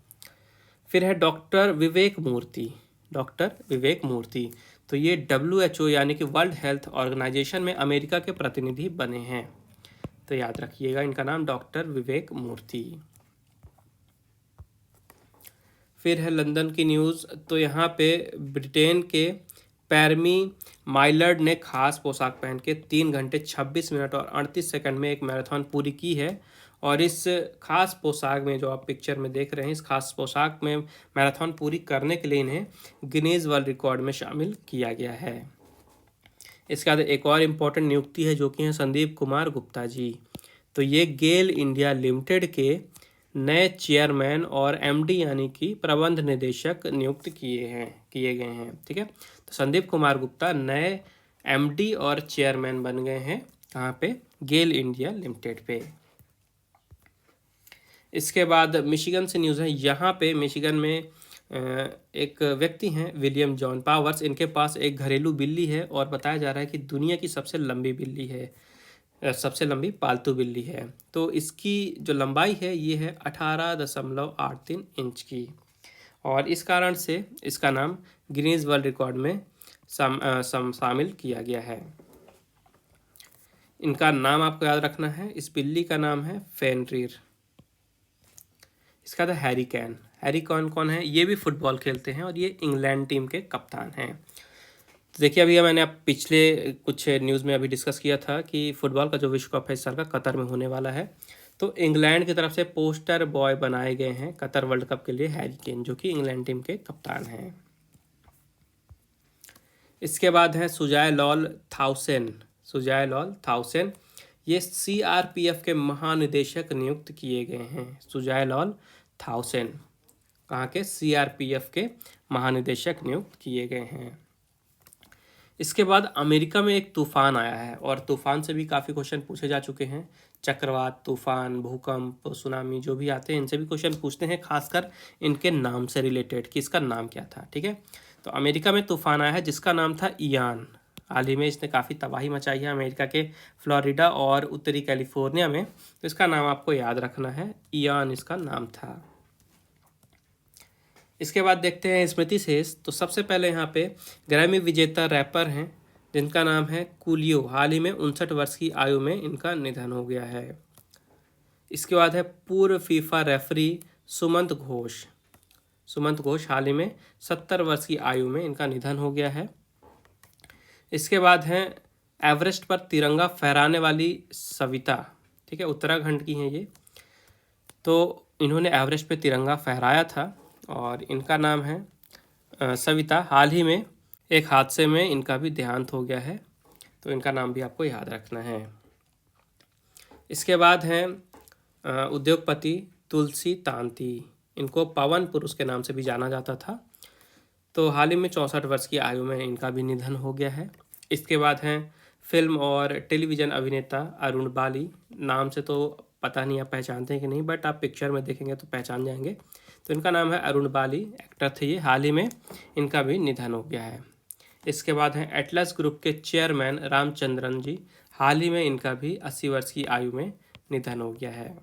फिर है डॉक्टर विवेक मूर्ति। डॉक्टर विवेक मूर्ति, तो ये WHO यानी कि वर्ल्ड हेल्थ ऑर्गेनाइजेशन में अमेरिका के प्रतिनिधि बने हैं। तो याद रखिएगा इनका नाम डॉक्टर विवेक मूर्ति। फिर है लंदन की न्यूज़। तो यहाँ पे ब्रिटेन के पैरमी माइलर्ड ने खास पोशाक पहन के 3 घंटे 26 मिनट और 38 सेकंड में एक मैराथन पूरी की है, और इस खास पोशाक में जो आप पिक्चर में देख रहे हैं, इस खास पोशाक में मैराथन पूरी करने के लिए इन्हें गिनीज वर्ल्ड रिकॉर्ड में शामिल किया गया है। इसके बाद एक और इम्पोर्टेंट नियुक्ति है जो कि हैं संदीप कुमार गुप्ता जी। तो ये गेल इंडिया लिमिटेड के नए चेयरमैन और एमडी यानी कि प्रबंध निदेशक नियुक्त किए गए हैं। ठीक है, तो संदीप कुमार गुप्ता नए एमडी और चेयरमैन बन गए हैं कहाँ पे, गेल इंडिया लिमिटेड पे। इसके बाद मिशिगन से न्यूज़ है। यहाँ पे मिशिगन में एक व्यक्ति हैं विलियम जॉन पावर्स, इनके पास एक घरेलू बिल्ली है और बताया जा रहा है कि दुनिया की सबसे लंबी बिल्ली है, सबसे लंबी पालतू बिल्ली है। तो इसकी जो लंबाई है ये है 18.83 इंच की, और इस कारण से इसका नाम गिनीज वर्ल्ड रिकॉर्ड में शामिल किया गया है। इनका नाम आपको याद रखना है, इस बिल्ली का नाम है फेनरीर। इसका था हैरी कैन। हैरी कैन कौन है, ये भी फुटबॉल खेलते हैं और ये इंग्लैंड टीम के कप्तान हैं। तो देखिए अभी मैंने आप पिछले कुछ न्यूज़ में अभी डिस्कस किया था कि फुटबॉल का जो विश्व कप है इस साल का कतर में होने वाला है। तो इंग्लैंड की तरफ से पोस्टर बॉय बनाए गए हैं कतर वर्ल्ड कप के लिए हैरी केन, जो कि इंग्लैंड टीम के कप्तान हैं। इसके बाद है सुजाय लॉल थाउसेन। सुजाय लॉल थाउसेन ये सीआरपीएफ के महानिदेशक नियुक्त किए गए हैं। सुजाय लॉल थाउसेन कहाँ के, सीआरपीएफ के महानिदेशक नियुक्त किए गए हैं। इसके बाद अमेरिका में एक तूफान आया है और तूफान से भी काफ़ी क्वेश्चन पूछे जा चुके हैं। चक्रवात, तूफान, भूकंप, सुनामी जो भी आते हैं इनसे भी क्वेश्चन पूछते हैं, खासकर इनके नाम से रिलेटेड कि इसका नाम क्या था। ठीक है, तो अमेरिका में तूफान आया है जिसका नाम था इयान। हाल ही में इसने काफ़ी तबाही मचाई है अमेरिका के फ्लोरिडा और उत्तरी कैलिफोर्निया में। तो इसका नाम आपको याद रखना है, इयान इसका नाम था। इसके बाद देखते हैं स्मृति शेष। तो सबसे पहले यहाँ पे ग्रैमी विजेता रैपर हैं जिनका नाम है कूलियो। हाल ही में 59 वर्ष की आयु में इनका निधन हो गया है। इसके बाद है पूर्व फीफा रेफरी सुमंत घोष। सुमंत घोष हाल ही में 70 वर्ष की आयु में इनका निधन हो गया है। इसके बाद है एवरेस्ट पर तिरंगा फहराने वाली सविता। ठीक है, उत्तराखंड की हैं ये। तो इन्होंने एवरेस्ट पे तिरंगा फहराया था और इनका नाम है सविता। हाल ही में एक हादसे में इनका भी देहांत हो गया है, तो इनका नाम भी आपको याद रखना है। इसके बाद हैं उद्योगपति तुलसी तांती। इनको पवन पुरुष के नाम से भी जाना जाता था। तो हाल ही में 64 वर्ष की आयु में इनका भी निधन हो गया है। इसके बाद हैं फिल्म और टेलीविज़न अभिनेता अरुण बाली। नाम से तो पता नहीं आप पहचानते हैं कि नहीं, बट आप पिक्चर में देखेंगे तो पहचान जाएंगे। तो इनका नाम है अरुण बाली, एक्टर थे ये। हाल ही में इनका भी निधन हो गया है। इसके बाद हैं एटलस ग्रुप के चेयरमैन रामचंद्रन जी। हाल ही में इनका भी 80 वर्ष की आयु में निधन हो गया है।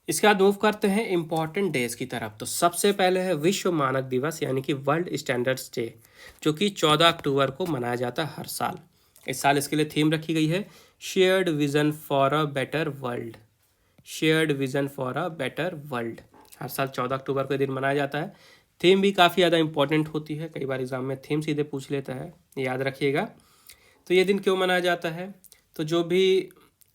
इसके बाद मूव करते हैं इम्पॉर्टेंट डेज की तरफ। तो सबसे पहले है विश्व मानक दिवस यानी कि वर्ल्ड स्टैंडर्ड्स डे, जो कि 14 अक्टूबर को मनाया जाता है हर साल। इस साल इसके लिए थीम रखी गई है shared vision for a better world. Shared vision for a better world हर साल 14 अक्टूबर के दिन मनाया जाता है। थीम भी काफ़ी ज़्यादा इंपॉर्टेंट होती है, कई बार एग्जाम में थीम सीधे पूछ लेता है, याद रखिएगा। तो ये दिन क्यों मनाया जाता है, तो जो भी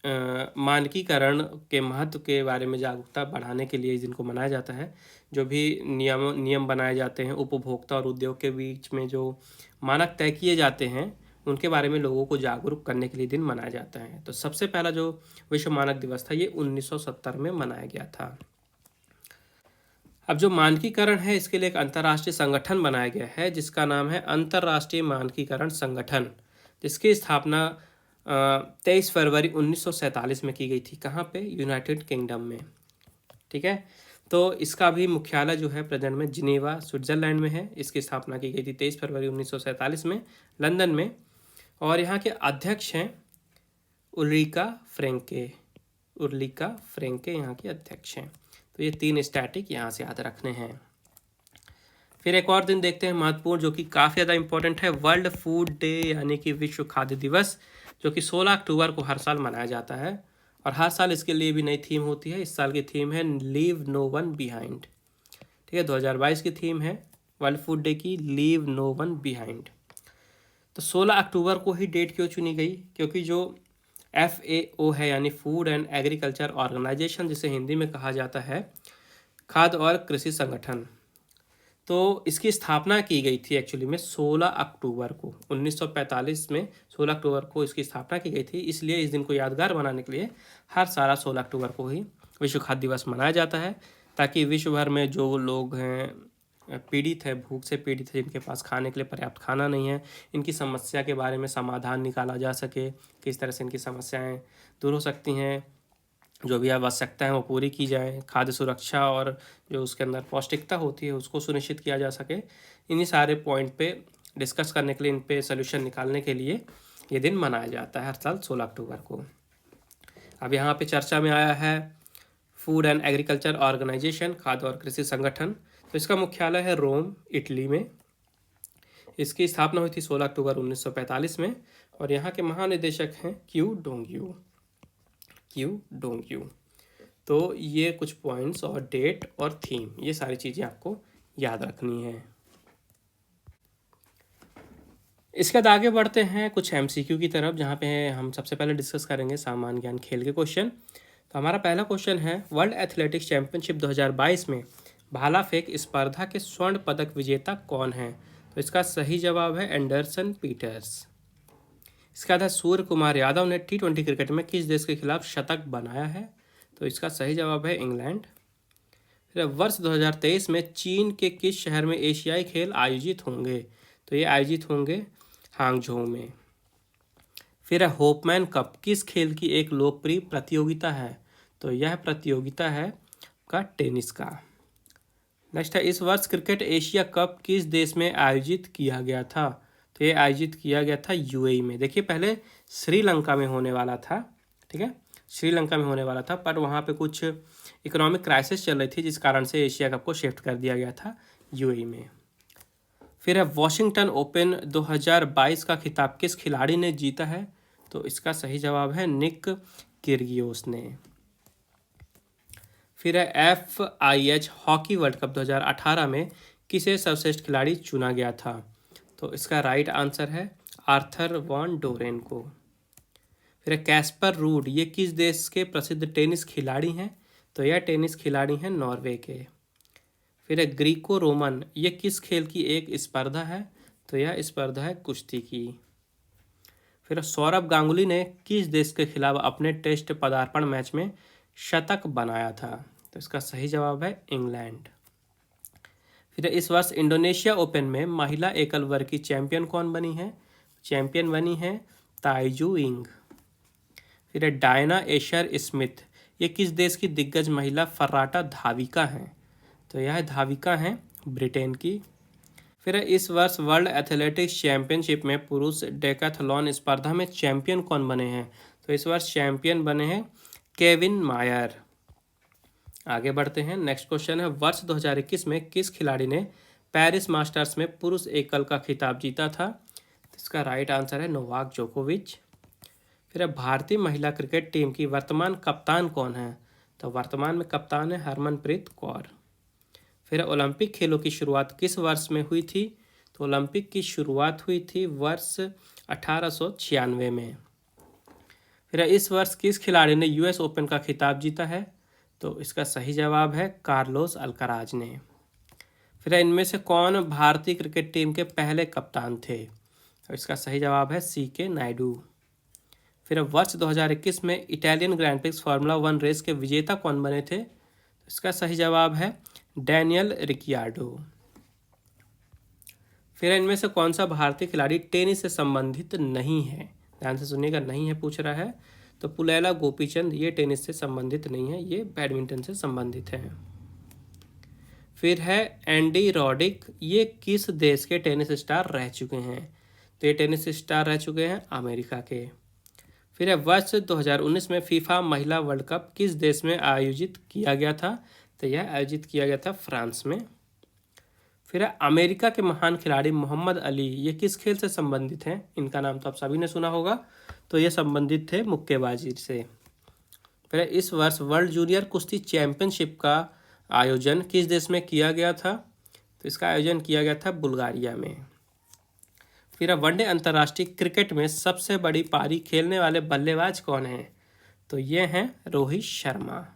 मानकीकरण के महत्व के बारे में जागरूकता बढ़ाने के लिए इस दिन को मनाया जाता है। जो भी नियम बनाए जाते हैं उपभोक्ता और उद्योग के बीच में, जो मानक तय किए जाते हैं उनके बारे में लोगों को जागरूक करने के लिए दिन मनाया जाता है। तो सबसे पहला जो विश्व मानक दिवस था ये 1970 में मनाया गया था। अब जो मानकीकरण है इसके लिए एक अंतर्राष्ट्रीय संगठन बनाया गया है जिसका नाम है अंतर्राष्ट्रीय मानकीकरण संगठन, जिसकी स्थापना 23 फरवरी 1947 में की गई थी। कहाँ पे, यूनाइटेड किंगडम में। ठीक है, तो इसका भी मुख्यालय जो है प्रेजेंट में जिनेवा स्विट्जरलैंड में है। इसकी स्थापना की गई थी 23 फरवरी 1947 में लंदन में। और यहाँ के अध्यक्ष हैं उल्रिका फ्रेंके। उल्रिका फ्रेंके यहाँ के अध्यक्ष हैं। तो ये 3 स्टैटिक यहाँ से याद रखने हैं। फिर एक और दिन देखते हैं महत्वपूर्ण, जो कि काफ़ी ज़्यादा इंपॉर्टेंट है, वर्ल्ड फूड डे यानी कि विश्व खाद्य दिवस, जो कि 16 अक्टूबर को हर साल मनाया जाता है। और हर साल इसके लिए भी नई थीम होती है। इस साल की थीम है लीव नो वन बिहाइंड। ठीक है, 2022 की थीम है वर्ल्ड फूड डे की लीव नो वन बिहाइंड। तो 16 अक्टूबर को ही डेट क्यों चुनी गई, क्योंकि जो FAO है यानी फूड एंड एग्रीकल्चर ऑर्गेनाइजेशन, जिसे हिंदी में कहा जाता है खाद्य और कृषि संगठन। तो इसकी स्थापना की गई थी एक्चुअली में 16 अक्टूबर को 1945 में 16 अक्टूबर को इसकी स्थापना की गई थी। इसलिए इस दिन को यादगार बनाने के लिए हर साल 16 अक्टूबर को ही विश्व खाद्य दिवस मनाया जाता है, ताकि विश्व भर में जो लोग हैं पीड़ित है, भूख से पीड़ित है, जिनके पास खाने के लिए पर्याप्त खाना नहीं है, इनकी समस्या के बारे में समाधान निकाला जा सके, किस तरह से इनकी समस्याएं दूर हो सकती हैं, जो भी आवश्यकता है वो पूरी की जाए, खाद्य सुरक्षा और जो उसके अंदर पौष्टिकता होती है उसको सुनिश्चित किया जा सके। इन्हीं सारे पॉइंट पे डिस्कस करने के लिए, इन पे सोल्यूशन निकालने के लिए ये दिन मनाया जाता है हर साल 16 अक्टूबर को। अब यहाँ पे चर्चा में आया है फूड एंड एग्रीकल्चर ऑर्गेनाइजेशन, खाद्य और कृषि संगठन। तो इसका मुख्यालय है रोम, इटली में। इसकी स्थापना हुई थी 16 अक्टूबर 1945 में, और यहाँ के महानिदेशक हैं क्यू डोंग्यू। तो ये कुछ पॉइंट्स और डेट और थीम, ये सारी चीज़ें आपको याद रखनी है। इसके बाद आगे बढ़ते हैं कुछ MCQ की तरफ, जहाँ पे हम सबसे पहले डिस्कस करेंगे सामान्य ज्ञान खेल के क्वेश्चन। तो हमारा पहला क्वेश्चन है, वर्ल्ड एथलेटिक्स चैंपियनशिप 2022 में भाला फेंक स्पर्धा के स्वर्ण पदक विजेता कौन है? तो इसका सही जवाब है एंडरसन पीटर्स। इसका था सूर्य कुमार यादव ने T20 क्रिकेट में किस देश के खिलाफ शतक बनाया है? तो इसका सही जवाब है इंग्लैंड। फिर वर्ष 2023 में चीन के किस शहर में एशियाई खेल आयोजित होंगे? तो ये आयोजित होंगे हांगझोउ में। फिर होपमैन कप किस खेल की एक लोकप्रिय प्रतियोगिता है? तो यह प्रतियोगिता है का टेनिस का। नेक्स्ट है, इस वर्ष क्रिकेट एशिया कप किस देश में आयोजित किया गया था? तो ये आयोजित किया गया था UAE में। देखिए पहले श्रीलंका में होने वाला था, ठीक है, श्रीलंका में होने वाला था, पर वहाँ पे कुछ इकोनॉमिक क्राइसिस चल रही थी, जिस कारण से एशिया कप को शिफ्ट कर दिया गया था UAE में। फिर है, वॉशिंगटन ओपन 2022 का खिताब किस खिलाड़ी ने जीता है? तो इसका सही जवाब है निक किर्गियोस ने। फिर है, FIH हॉकी वर्ल्ड कप 2018 में किसे सर्वश्रेष्ठ खिलाड़ी चुना गया था? तो इसका राइट आंसर है आर्थर वॉन डोरेन को। फिर है, कैस्पर रूड ये किस देश के प्रसिद्ध टेनिस खिलाड़ी हैं? तो यह टेनिस खिलाड़ी हैं नॉर्वे के। फिर है, ग्रीको रोमन ये किस खेल की एक स्पर्धा है? तो यह स्पर्धा है कुश्ती की। फिर है, सौरभ गांगुली ने किस देश के खिलाफ अपने टेस्ट पदार्पण मैच में शतक बनाया था? तो इसका सही जवाब है इंग्लैंड। फिर इस वर्ष इंडोनेशिया ओपन में महिला एकल वर्ग की चैंपियन कौन बनी है? चैंपियन बनी है ताइजू इंग। फिर है, डायना एशर स्मिथ ये किस देश की दिग्गज महिला फर्राटा धाविका हैं? तो यह धाविका हैं ब्रिटेन की। फिर है, इस वर्ष वर्ल्ड एथलेटिक्स चैंपियनशिप में पुरुष डेकाथलॉन स्पर्धा में चैंपियन कौन बने हैं? तो इस वर्ष चैंपियन बने हैं केविन मायर। आगे बढ़ते हैं, नेक्स्ट क्वेश्चन है, वर्ष 2021 में किस खिलाड़ी ने पेरिस मास्टर्स में पुरुष एकल का खिताब जीता था? तो इसका राइट आंसर है नोवाक जोकोविच। फिर है, भारतीय महिला क्रिकेट टीम की वर्तमान कप्तान कौन है? तो वर्तमान में कप्तान है हरमनप्रीत कौर। फिर ओलंपिक खेलों की शुरुआत किस वर्ष में हुई थी? तो ओलंपिक की शुरुआत हुई थी वर्ष 1896 में। फिर इस वर्ष किस खिलाड़ी ने US ओपन का खिताब जीता है? तो इसका सही जवाब है कार्लोस अल्कराज ने। फिर इनमें से कौन भारतीय क्रिकेट टीम के पहले कप्तान थे? तो इसका सही जवाब है CK नायडू। फिर वर्ष 2021 में Italian Grand Prix Formula 1 race के विजेता कौन बने थे? तो इसका सही जवाब है डैनियल रिकियार्डो। फिर इनमें से कौन सा भारतीय खिलाड़ी टेनिस से संबंधित नहीं है? ध्यान से सुनिएगा, नहीं है पूछ रहा है। तो पुलेला गोपीचंद ये टेनिस से संबंधित नहीं है, ये बैडमिंटन से संबंधित है। फिर है, एंडी रॉडिक ये किस देश के टेनिस स्टार रह चुके हैं? तो ये टेनिस स्टार रह चुके हैं अमेरिका के। फिर है, वर्ष 2019 में फीफा महिला वर्ल्ड कप किस देश में आयोजित किया गया था? तो यह आयोजित किया गया था फ्रांस में। फिर है, अमेरिका के महान खिलाड़ी मोहम्मद अली ये किस खेल से संबंधित हैं? इनका नाम तो आप सभी ने सुना होगा। तो ये संबंधित थे मुक्केबाजी से। फिर इस वर्ष वर्ल्ड जूनियर कुश्ती चैंपियनशिप का आयोजन किस देश में किया गया था? तो इसका आयोजन किया गया था बुल्गारिया में। फिर अब वनडे अंतर्राष्ट्रीय क्रिकेट में सबसे बड़ी पारी खेलने वाले बल्लेबाज कौन हैं? तो ये हैं रोहित शर्मा।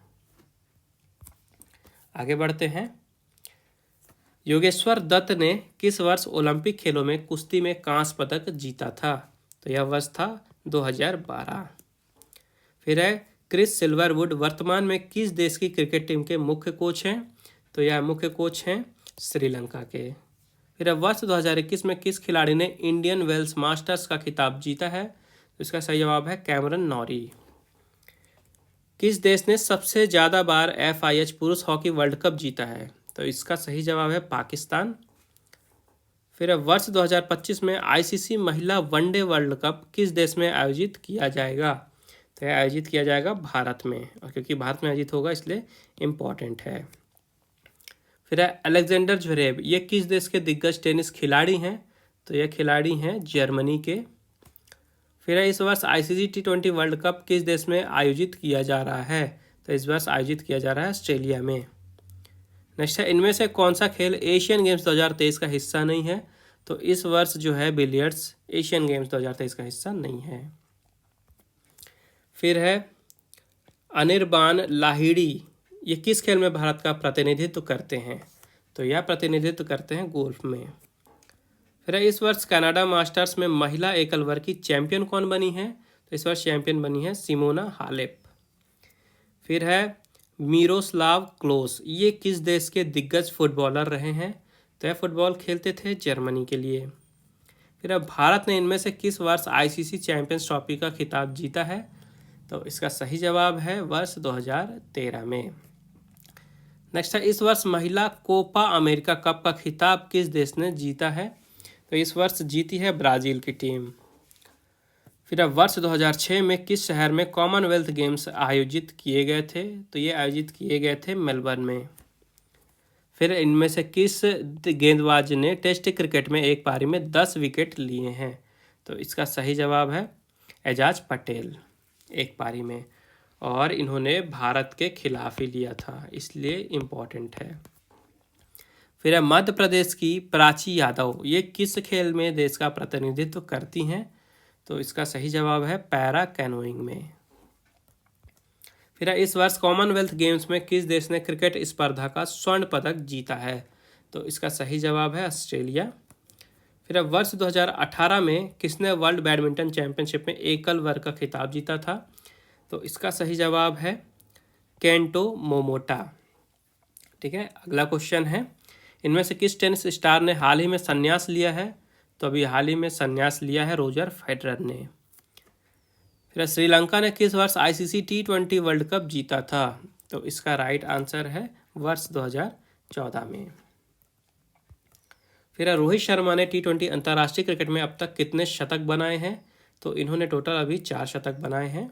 आगे बढ़ते हैं। योगेश्वर दत्त ने किस वर्ष ओलंपिक खेलों में कुश्ती में कांस्य पदक जीता था? तो यह वर्ष था 2012। फिर है क्रिस सिल्वरवुड वर्तमान में किस देश की क्रिकेट टीम के मुख्य कोच हैं? तो यह मुख्य कोच हैं श्रीलंका के। फिर अब वर्ष 2021 में किस खिलाड़ी ने इंडियन वेल्स मास्टर्स का खिताब जीता है? तो इसका सही जवाब है कैमरन नॉरी। किस देश ने सबसे ज़्यादा बार FIH पुरुष हॉकी वर्ल्ड कप जीता है? तो इसका सही जवाब है पाकिस्तान। फिर अब वर्ष 2025 में ICC महिला वनडे वर्ल्ड कप किस देश में आयोजित किया जाएगा? तो यह आयोजित किया जाएगा भारत में, और क्योंकि भारत में आयोजित होगा इसलिए इम्पॉर्टेंट है। फिर है अलेक्जेंडर ज्वेरेव, ये किस देश के दिग्गज टेनिस खिलाड़ी हैं? तो यह खिलाड़ी हैं जर्मनी के। फिर है इस वर्ष ICC T20 वर्ल्ड कप किस देश में आयोजित किया जा रहा है? तो इस वर्ष आयोजित किया जा रहा है ऑस्ट्रेलिया में। नेक्स्ट है, इनमें से कौन सा खेल एशियन गेम्स 2023 का हिस्सा नहीं है? तो इस वर्ष जो है बिलियर्ड्स एशियन गेम्स 2023 का हिस्सा नहीं है। फिर है अनिर्बान लाहिड़ी, ये किस खेल में भारत का प्रतिनिधित्व करते हैं? तो यह प्रतिनिधित्व करते हैं गोल्फ में। फिर है इस वर्ष कनाडा मास्टर्स में महिला एकल वर्ग की चैंपियन कौन बनी है? तो इस वर्ष चैंपियन बनी है सिमोना हालेप। फिर है मिरोस्लाव क्लोस, ये किस देश के दिग्गज फुटबॉलर रहे हैं? तो यह फुटबॉल खेलते थे जर्मनी के लिए। फिर अब भारत ने इनमें से किस वर्ष ICC चैंपियंस ट्रॉफी का खिताब जीता है? तो इसका सही जवाब है वर्ष 2013 में। नेक्स्ट है, इस वर्ष महिला कोपा अमेरिका कप का खिताब किस देश ने जीता है? तो इस वर्ष जीती है ब्राज़ील की टीम। फिर अब वर्ष 2006 में किस शहर में कॉमनवेल्थ गेम्स आयोजित किए गए थे? तो ये आयोजित किए गए थे मेलबर्न में। फिर इनमें से किस गेंदबाज ने टेस्ट क्रिकेट में एक पारी में 10 विकेट लिए हैं? तो इसका सही जवाब है एजाज पटेल, एक पारी में, और इन्होंने भारत के खिलाफ ही लिया था, इसलिए इम्पोर्टेंट है। फिर है मध्य प्रदेश की प्राची यादव, ये किस खेल में देश का प्रतिनिधित्व करती हैं? तो इसका सही जवाब है पैरा कैनोइंग में। फिर इस वर्ष कॉमनवेल्थ गेम्स में किस देश ने क्रिकेट स्पर्धा का स्वर्ण पदक जीता है? तो इसका सही जवाब है ऑस्ट्रेलिया। फिर अब वर्ष 2018 में किसने वर्ल्ड बैडमिंटन चैंपियनशिप में एकल वर्ग का खिताब जीता था? तो इसका सही जवाब है केंटो मोमोटा। ठीक है, अगला क्वेश्चन है, इनमें से किस टेनिस स्टार ने हाल ही में संन्यास लिया है? तो अभी हाल ही में संन्यास लिया है रोजर फेडरर ने। फिर श्रीलंका ने किस वर्ष ICC T20 वर्ल्ड कप जीता था? तो इसका राइट आंसर है वर्ष 2014 में। फिर रोहित शर्मा ने T20 अंतर्राष्ट्रीय क्रिकेट में अब तक कितने शतक बनाए हैं? तो इन्होंने टोटल अभी 4 शतक बनाए हैं।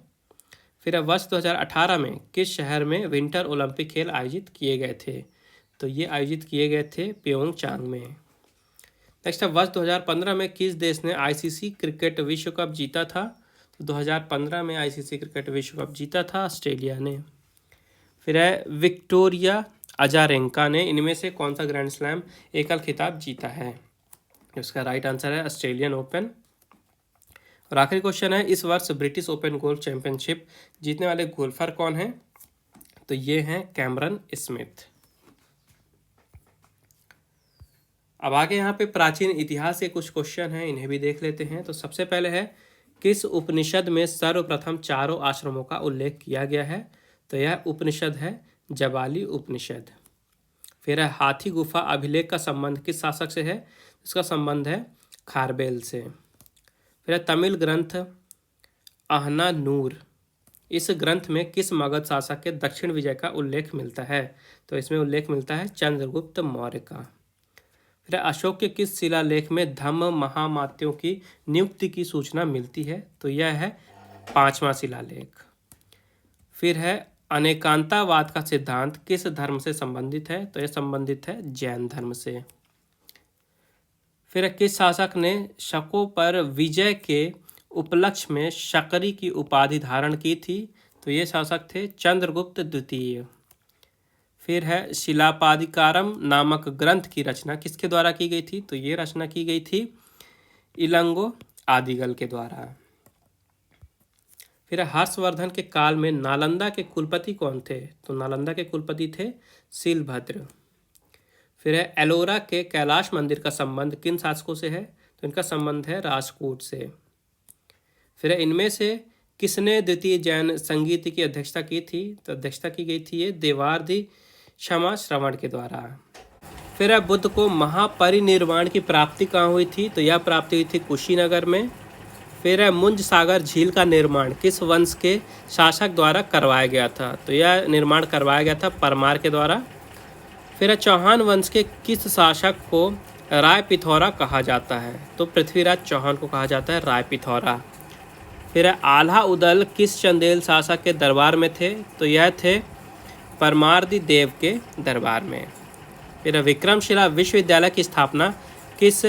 फिर वर्ष 2018 में किस शहर में विंटर ओलंपिक खेल आयोजित किए गए थे? तो ये आयोजित किए गए थे प्योंगचांग में। नेक्स्ट है, वर्ष 2015 में किस देश ने ICC क्रिकेट विश्व कप जीता था? तो 2015 में ICC क्रिकेट विश्व कप जीता था ऑस्ट्रेलिया ने। फिर है विक्टोरिया अजारेंका ने इनमें से कौन सा ग्रैंड स्लैम एकल खिताब जीता है? इसका राइट आंसर है ऑस्ट्रेलियन ओपन। और आखिरी क्वेश्चन है, इस वर्ष ब्रिटिश ओपन गोल्फ चैंपियनशिप जीतने वाले गोल्फर कौन हैं? तो ये हैं कैमरन स्मिथ। अब आगे यहाँ पे प्राचीन इतिहास के कुछ क्वेश्चन हैं, इन्हें भी देख लेते हैं। तो सबसे पहले है, किस उपनिषद में सर्वप्रथम चारों आश्रमों का उल्लेख किया गया है? तो यह उपनिषद है जबाली उपनिषद। फिर है, हाथी गुफा अभिलेख का संबंध किस शासक से है? इसका संबंध है खारबेल से। फिर है, तमिल ग्रंथ आहना नूर, इस ग्रंथ में किस मगध शासक के दक्षिण विजय का उल्लेख मिलता है? तो इसमें उल्लेख मिलता है चंद्रगुप्त मौर्य का। फिर अशोक के किस शिलालेख में धम्म महामात्यों की नियुक्ति की सूचना मिलती है? तो यह है 5वां शिलालेख। फिर है, अनेकांतावाद का सिद्धांत किस धर्म से संबंधित है? तो यह संबंधित है जैन धर्म से। फिर किस शासक ने शकों पर विजय के उपलक्ष्य में शकरी की उपाधि धारण की थी? तो ये शासक थे चंद्रगुप्त द्वितीय। फिर है, शिलापादिकारम नामक ग्रंथ की रचना किसके द्वारा की गई थी? तो ये रचना की गई थी इलंगो आदिगल के द्वारा। फिर हर्षवर्धन के काल में नालंदा के कुलपति कौन थे? तो नालंदा के कुलपति थे सीलभद्र। फिर है एलोरा के कैलाश मंदिर का संबंध किन शासकों से है? तो इनका संबंध है राजकोट से। फिर इनमें से किसने द्वितीय जैन संगीत की अध्यक्षता की थी? तो अध्यक्षता की गई थी ये देवार्धि क्षमा श्रवण के द्वारा। फिर बुद्ध को महापरिनिर्वाण की प्राप्ति कहाँ हुई थी? तो यह प्राप्ति हुई थी कुशीनगर में। फिर मुंज सागर झील का निर्माण किस वंश के शासक द्वारा करवाया गया था? तो यह निर्माण करवाया गया था परमार के द्वारा। फिर चौहान वंश के किस शासक को राय पिथौरा कहा जाता है? तो पृथ्वीराज चौहान को कहा जाता है राय पिथौरा। फिर आल्हा उदल किस चंदेल शासक के दरबार में थे? तो यह थे परमार्दी देव के दरबार में। फिर विक्रमशिला विश्वविद्यालय की स्थापना किस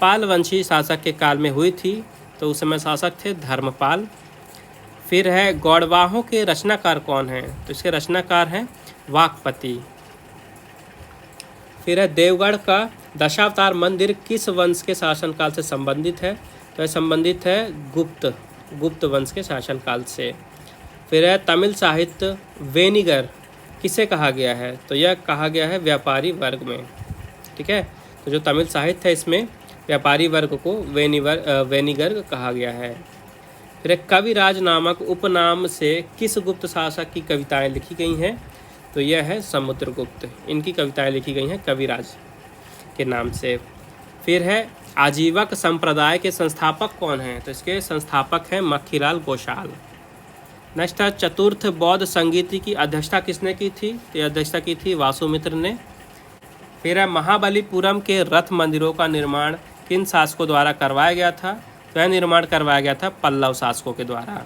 पालवंशी शासक के काल में हुई थी? तो उस समय शासक थे धर्मपाल। फिर है गौड़वाहों के रचनाकार कौन हैं? तो इसके रचनाकार हैं वाकपति। फिर है देवगढ़ का दशावतार मंदिर किस वंश के शासनकाल से संबंधित है? तो यह संबंधित है गुप्त वंश के शासनकाल से। फिर है तमिल साहित्य वेनिगर किसे कहा गया है? तो यह कहा गया है व्यापारी वर्ग में। ठीक है, तो जो तमिल साहित्य है इसमें व्यापारी वर्ग को वेनिगर कहा गया है। फिर कविराज नामक उपनाम से किस गुप्त शासक की कविताएं लिखी गई हैं? तो यह है समुद्रगुप्त। इनकी कविताएं लिखी गई हैं कविराज के नाम से। फिर है आजीवक संप्रदाय के संस्थापक कौन हैं? तो इसके संस्थापक हैं मक्खीलाल गोशाल। नेक्स्ट है चतुर्थ बौद्ध संगीति की अध्यक्षता किसने की थी? तो अध्यक्षता की थी वासुमित्र ने। फिर है महाबलीपुरम के रथ मंदिरों का निर्माण किन शासकों द्वारा करवाया गया था? तो यह निर्माण करवाया गया था पल्लव शासकों के द्वारा।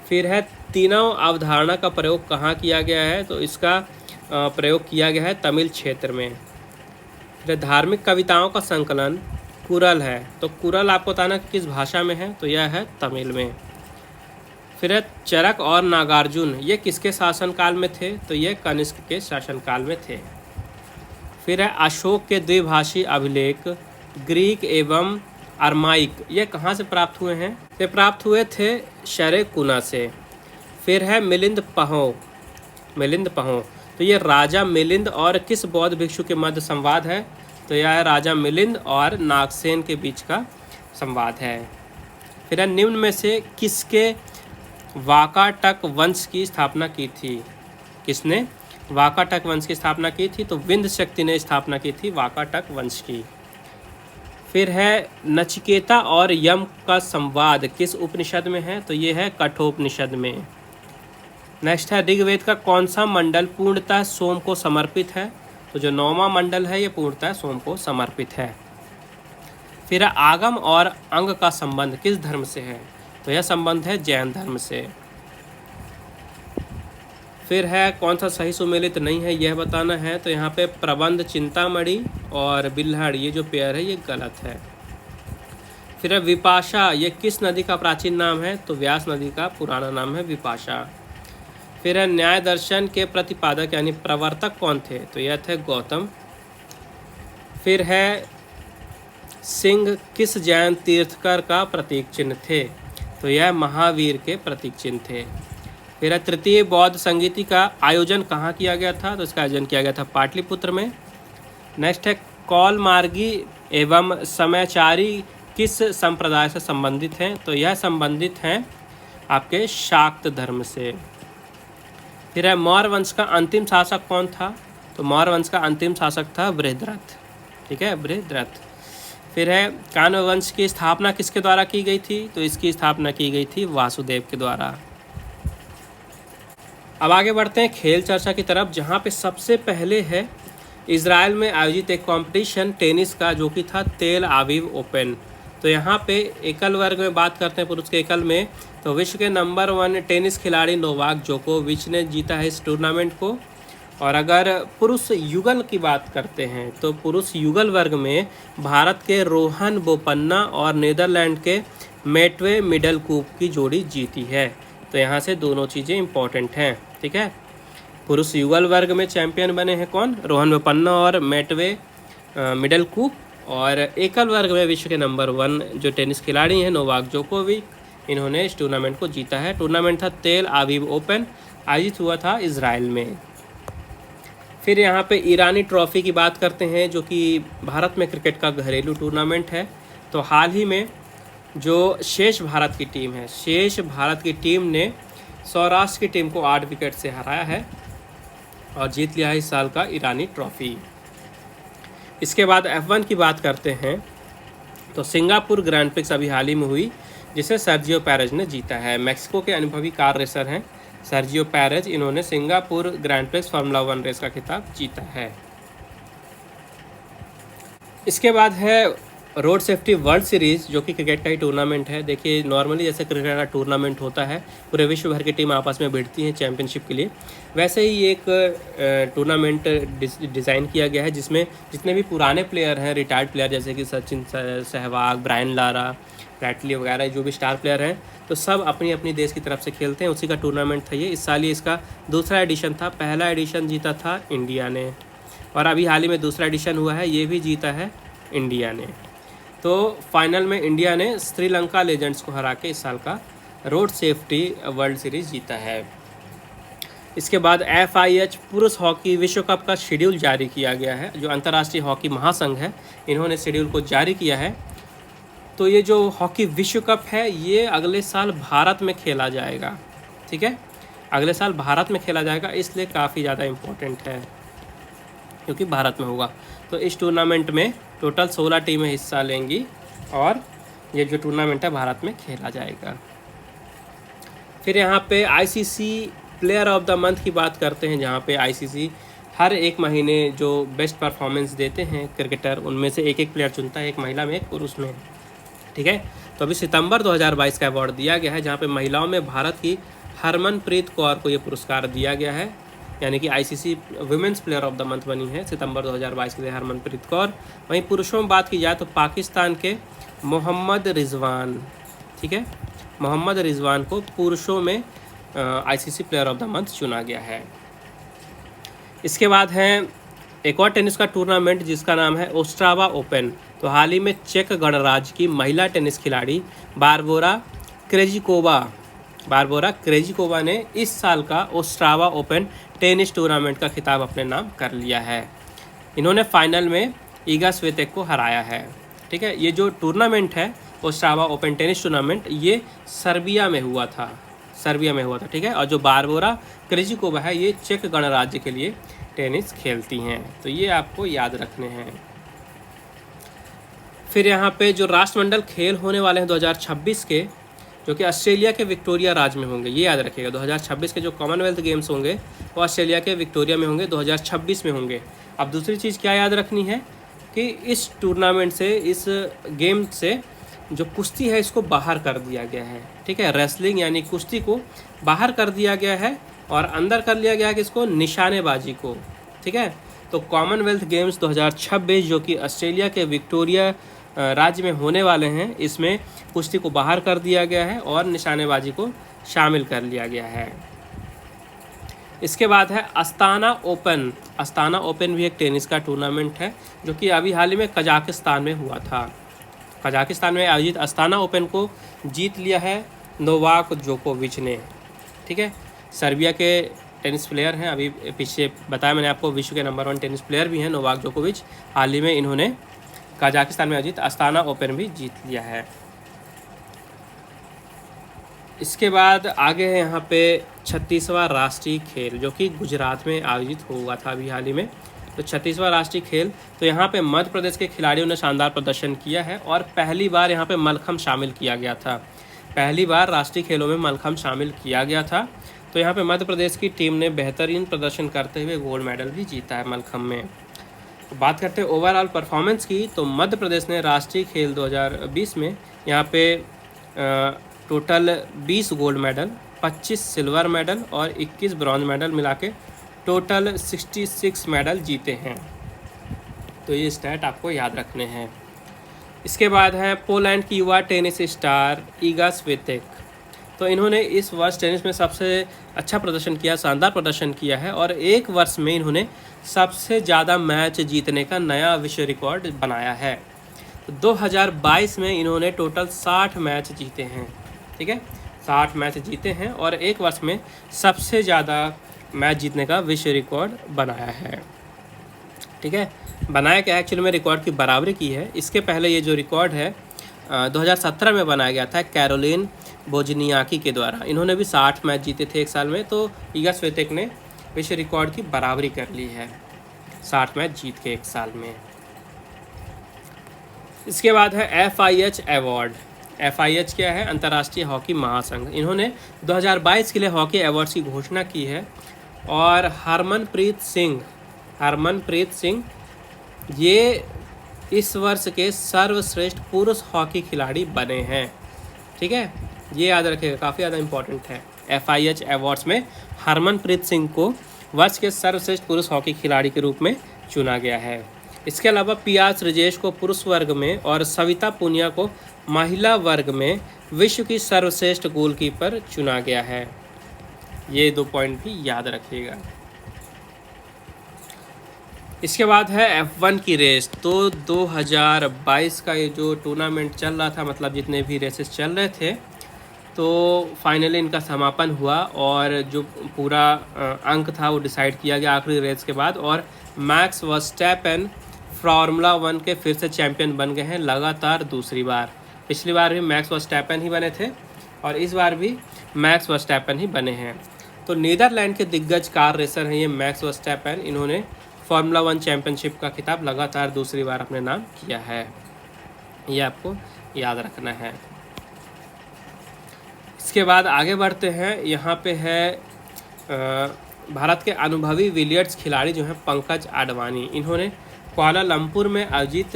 फिर है तीनों अवधारणा का प्रयोग कहाँ किया गया है? तो इसका प्रयोग किया गया है तमिल क्षेत्र में। फिर धार्मिक कविताओं का संकलन कुरल है। तो कुरल आपको बताना किस भाषा में है? तो यह है तमिल में। फिर है चरक और नागार्जुन ये किसके शासनकाल में थे? तो ये कनिष्क के शासनकाल में थे। फिर है अशोक के द्विभाषी अभिलेख ग्रीक एवं अरमाइक ये कहाँ से प्राप्त हुए हैं? ये प्राप्त हुए थे शरेकुना से। फिर है मिलिंद पहो तो ये राजा मिलिंद और किस बौद्ध भिक्षु के मध्य संवाद है? तो यह राजा मिलिंद और नागसेन के बीच का संवाद है। फिर है निम्न में से किसके वाकाटक वंश की स्थापना की थी? किसने वाकाटक वंश की स्थापना की थी? तो विंध्य शक्ति ने स्थापना की थी वाकाटक वंश की। फिर है नचिकेता और यम का संवाद किस उपनिषद में है? तो ये है कठोपनिषद में। नेक्स्ट है ऋग्वेद का कौन सा मंडल पूर्णतः सोम को समर्पित है? तो जो 9वां मंडल है ये पूर्णतः सोम को समर्पित है। फिर आगम और अंग का संबंध किस धर्म से है? तो यह संबंध है जैन धर्म से। फिर है कौन सा सही सुमेलित नहीं है यह बताना है। तो यहाँ पे प्रबंध चिंतामणि और बिल्हड़ ये जो पेयर है ये गलत है। फिर है विपाशा ये किस नदी का प्राचीन नाम है? तो व्यास नदी का पुराना नाम है विपाशा। फिर है न्याय दर्शन के प्रतिपादक यानी प्रवर्तक कौन थे? तो यह थे गौतम। फिर है सिंह किस जैन तीर्थकर का प्रतीक चिन्ह थे? तो यह महावीर के प्रतीक चिन्ह थे। फिर है तृतीय बौद्ध संगीति का आयोजन कहाँ किया गया था? तो इसका आयोजन किया गया था पाटलिपुत्र में। नेक्स्ट है कौल मार्गी एवं समयचारी किस संप्रदाय से संबंधित हैं? तो यह संबंधित हैं आपके शाक्त धर्म से। फिर है मौर्य वंश का अंतिम शासक कौन था? तो मौर्य वंश का अंतिम शासक था बृहद्रथ। ठीक है, बृहद्रथ। फिर है कान्व वंश की स्थापना किसके द्वारा की गई थी? तो इसकी स्थापना की गई थी वासुदेव के द्वारा। अब आगे बढ़ते हैं खेल चर्चा की तरफ, जहाँ पे सबसे पहले है इजराइल में आयोजित एक कंपटीशन टेनिस का जो कि था तेल आविव ओपन। तो यहाँ पे एकल वर्ग में बात करते हैं पुरुष के एकल में, तो विश्व के नंबर 1 टेनिस खिलाड़ी नोवाक जोकोविच ने जीता है इस टूर्नामेंट को। और अगर पुरुष युगल की बात करते हैं तो पुरुष युगल वर्ग में भारत के रोहन बोपन्ना और नीदरलैंड के मेटवे मिडल कूप की जोड़ी जीती है। तो यहाँ से दोनों चीज़ें इंपॉर्टेंट हैं। ठीक है, पुरुष युगल वर्ग में चैंपियन बने हैं कौन? रोहन बोपन्ना और मेटवे मिडल कूप। और एकल वर्ग में विश्व के नंबर 1 जो टेनिस खिलाड़ी हैं नोवाक जोकोविक, इन्होंने इस टूर्नामेंट को जीता है। टूर्नामेंट था तेल आविव ओपन, आयोजित हुआ था इजराइल में। फिर यहाँ पे ईरानी ट्रॉफ़ी की बात करते हैं, जो कि भारत में क्रिकेट का घरेलू टूर्नामेंट है। तो हाल ही में जो शेष भारत की टीम है, शेष भारत की टीम ने सौराष्ट्र की टीम को 8 विकेट से हराया है और जीत लिया है इस साल का ईरानी ट्रॉफ़ी। इसके बाद F1 की बात करते हैं तो सिंगापुर ग्रैंड प्रिक्स अभी हाल ही में हुई, जिसे सर्जियो पेरेज ने जीता है। मैक्सिको के अनुभवी कार रेसर हैं सर्जियो पेरेज, इन्होंने Singapore Grand Prix Formula 1 race का खिताब जीता है। इसके बाद है रोड सेफ्टी वर्ल्ड सीरीज़, जो कि क्रिकेट का ही टूर्नामेंट है। देखिए नॉर्मली जैसे क्रिकेट का टूर्नामेंट होता है, पूरे विश्व भर की टीम आपस में भिड़ती हैं चैंपियनशिप के लिए, वैसे ही एक टूर्नामेंट डिज़ाइन किया गया है, जिसमें जितने भी पुराने प्लेयर हैं, रिटायर्ड प्लेयर जैसे कि Sachin Sehwag, Brian Lara, Brett Lee वगैरह, जो भी स्टार प्लेयर हैं, तो सब अपनी अपनी देश की तरफ से खेलते हैं। उसी का टूर्नामेंट था ये। इस साल ये इसका दूसरा एडिशन था। पहला एडिशन जीता था इंडिया ने, और अभी हाल ही में दूसरा एडिशन हुआ है, ये भी जीता है इंडिया ने। तो फाइनल में इंडिया ने श्रीलंका लेजेंड्स को हरा के इस साल का रोड सेफ्टी वर्ल्ड सीरीज़ जीता है। इसके बाद FIH पुरुष हॉकी विश्व कप का शेड्यूल जारी किया गया है। जो अंतर्राष्ट्रीय हॉकी महासंघ है, इन्होंने शेड्यूल को जारी किया है। तो ये जो हॉकी विश्व कप है, ये अगले साल भारत में खेला जाएगा। ठीक है, अगले साल भारत में खेला जाएगा, इसलिए काफ़ी ज़्यादा इम्पोर्टेंट है क्योंकि भारत में होगा। तो इस टूर्नामेंट में टोटल 16 टीमें हिस्सा लेंगी और ये जो टूर्नामेंट है भारत में खेला जाएगा। फिर यहाँ पे ICC player of the month की बात करते हैं, जहाँ पे ICC हर एक महीने जो बेस्ट परफॉर्मेंस देते हैं क्रिकेटर, उनमें से एक प्लेयर चुनता है, एक महिला में एक पुरुष में। ठीक है, तो अभी सितंबर 2022 का अवार्ड दिया गया है, जहाँ पे महिलाओं में भारत की हरमनप्रीत कौर को ये पुरस्कार दिया गया है, यानी कि ICC women's player of the month बनी है सितंबर 2022 के लिए हरमनप्रीत कौर। वहीं पुरुषों में बात की जाए तो पाकिस्तान के मोहम्मद रिजवान, ठीक है, मोहम्मद रिजवान को पुरुषों में ICC player of the month चुना गया है। इसके बाद है एक और टेनिस का टूर्नामेंट जिसका नाम है ओस्ट्रावा ओपन। तो हाल ही में चेक गणराज्य की महिला टेनिस खिलाड़ी बारबोरा क्रेजिकोवा ने इस साल का ओस्ट्रावा ओपन टेनिस टूर्नामेंट का खिताब अपने नाम कर लिया है। इन्होंने फाइनल में ईगा स्वितेक को हराया है। ठीक है, ये जो टूर्नामेंट है ओस्ट्रावा ओपन टेनिस टूर्नामेंट, ये सर्बिया में हुआ था। ठीक है, और जो बारबोरा क्रेजिकोवा है, ये चेक गणराज्य के लिए टेनिस खेलती हैं। तो ये आपको याद रखने हैं। फिर यहाँ पे जो राष्ट्रमंडल खेल होने वाले हैं 2026 के, जो कि ऑस्ट्रेलिया के विक्टोरिया राज्य में होंगे, ये याद रखिएगा। 2026 के जो कॉमनवेल्थ गेम्स होंगे वो ऑस्ट्रेलिया के विक्टोरिया में होंगे, 2026 में होंगे। अब दूसरी चीज़ क्या याद रखनी है कि इस टूर्नामेंट से, इस गेम से जो कुश्ती है इसको बाहर कर दिया गया है। ठीक है, रेसलिंग यानी कुश्ती को बाहर कर दिया गया है और अंदर कर लिया गया है किसको, निशानेबाजी को। ठीक है, तो कॉमनवेल्थ गेम्स 2026 जो कि ऑस्ट्रेलिया के विक्टोरिया राज्य में होने वाले हैं, इसमें कुश्ती को बाहर कर दिया गया है और निशानेबाजी को शामिल कर लिया गया है। इसके बाद है अस्ताना ओपन। अस्ताना ओपन भी एक टेनिस का टूर्नामेंट है, जो कि अभी हाल ही में कजाकिस्तान में हुआ था। कजाकिस्तान में आयोजित अस्ताना ओपन को जीत लिया है नोवाक जोकोविच ने। ठीक है, सर्बिया के टेनिस प्लेयर हैं, अभी पीछे बताया मैंने आपको, विश्व के नंबर 1 टेनिस प्लेयर भी हैं नोवाक जोकोविच। हाल ही में इन्होंने कजाकिस्तान में आयोजित अस्ताना ओपन भी जीत लिया है। इसके बाद आगे है यहाँ पे 36वां राष्ट्रीय खेल, जो कि गुजरात में आयोजित हुआ था अभी हाल ही में। तो 36वां राष्ट्रीय खेल, तो यहाँ पे मध्य प्रदेश के खिलाड़ियों ने शानदार प्रदर्शन किया है और पहली बार यहाँ पे मलखम्ब शामिल किया गया था। पहली बार राष्ट्रीय खेलों में मलखम्ब शामिल किया गया था। तो यहाँ पे मध्य प्रदेश की टीम ने बेहतरीन प्रदर्शन करते हुए गोल्ड मेडल भी जीता है मलखम्ब में। तो बात करते हैं ओवरऑल परफॉर्मेंस की, तो मध्य प्रदेश ने राष्ट्रीय खेल 2020 में यहाँ पे total 20 gold medal, 25 silver medal और 21 ब्रॉन्ज मेडल मिला के टोटल 66 मेडल जीते हैं। तो ये स्टैट आपको याद रखने हैं। इसके बाद है पोलैंड की युवा टेनिस स्टार ईगा स्वितेक। तो इन्होंने इस वर्ष टेनिस में सबसे अच्छा प्रदर्शन किया, शानदार प्रदर्शन किया है और एक वर्ष में इन्होंने सबसे ज़्यादा मैच जीतने का नया विश्व रिकॉर्ड बनाया है। तो 2022 में इन्होंने टोटल 60 मैच जीते हैं, ठीक है, 60 मैच जीते हैं और एक वर्ष में सबसे ज़्यादा मैच जीतने का विश्व रिकॉर्ड बनाया है, ठीक है। बनाया क्या, एक्चुअली में रिकॉर्ड की बराबरी की है। इसके पहले ये जो रिकॉर्ड है 2017 में बनाया गया था कैरोलिन वोजनियाकी के द्वारा। इन्होंने भी 60 मैच जीते थे एक साल में, तो इगा स्विएटेक ने विश्व रिकॉर्ड की बराबरी कर ली है 60 मैच जीत के एक साल में। इसके बाद है FIH अवार्ड। FIH क्या है, अंतर्राष्ट्रीय हॉकी महासंघ। इन्होंने 2022 के लिए हॉकी अवार्ड्स की घोषणा की है और हरमनप्रीत सिंह ये इस वर्ष के सर्वश्रेष्ठ पुरुष हॉकी खिलाड़ी बने हैं, ठीक है, ये याद रखिएगा, काफ़ी ज़्यादा इंपॉर्टेंट है। FIH अवार्ड्स में हरमनप्रीत सिंह को वर्ष के सर्वश्रेष्ठ पुरुष हॉकी खिलाड़ी के रूप में चुना गया है। इसके अलावा PR श्रीजेश को पुरुष वर्ग में और सविता पुनिया को महिला वर्ग में विश्व की सर्वश्रेष्ठ गोलकीपर चुना गया है। ये 2 पॉइंट भी याद रखिएगा। इसके बाद है F1 की रेस। तो 2022 का ये जो टूर्नामेंट चल रहा था, मतलब जितने भी रेसेस चल रहे थे, तो फाइनली इनका समापन हुआ और जो पूरा अंक था वो डिसाइड किया गया आखिरी रेस के बाद, और मैक्स वर्स्टैपेन फार्मूला 1 के फिर से चैंपियन बन गए हैं लगातार दूसरी बार। पिछली बार भी मैक्स वर्स्टैपेन ही बने थे और इस बार भी मैक्स वर्स्टैपेन ही बने हैं। तो नीदरलैंड के दिग्गज कार रेसर हैं ये मैक्स वर्स्टैपेन। इन्होंने फार्मूला 1 चैंपियनशिप का खिताब लगातार दूसरी बार अपने नाम किया है, ये आपको याद रखना है। इसके बाद आगे बढ़ते हैं। यहाँ पे है भारत के अनुभवी बिलियर्ड्स खिलाड़ी जो हैं पंकज आडवाणी। इन्होंने कुआलालंपुर में आयोजित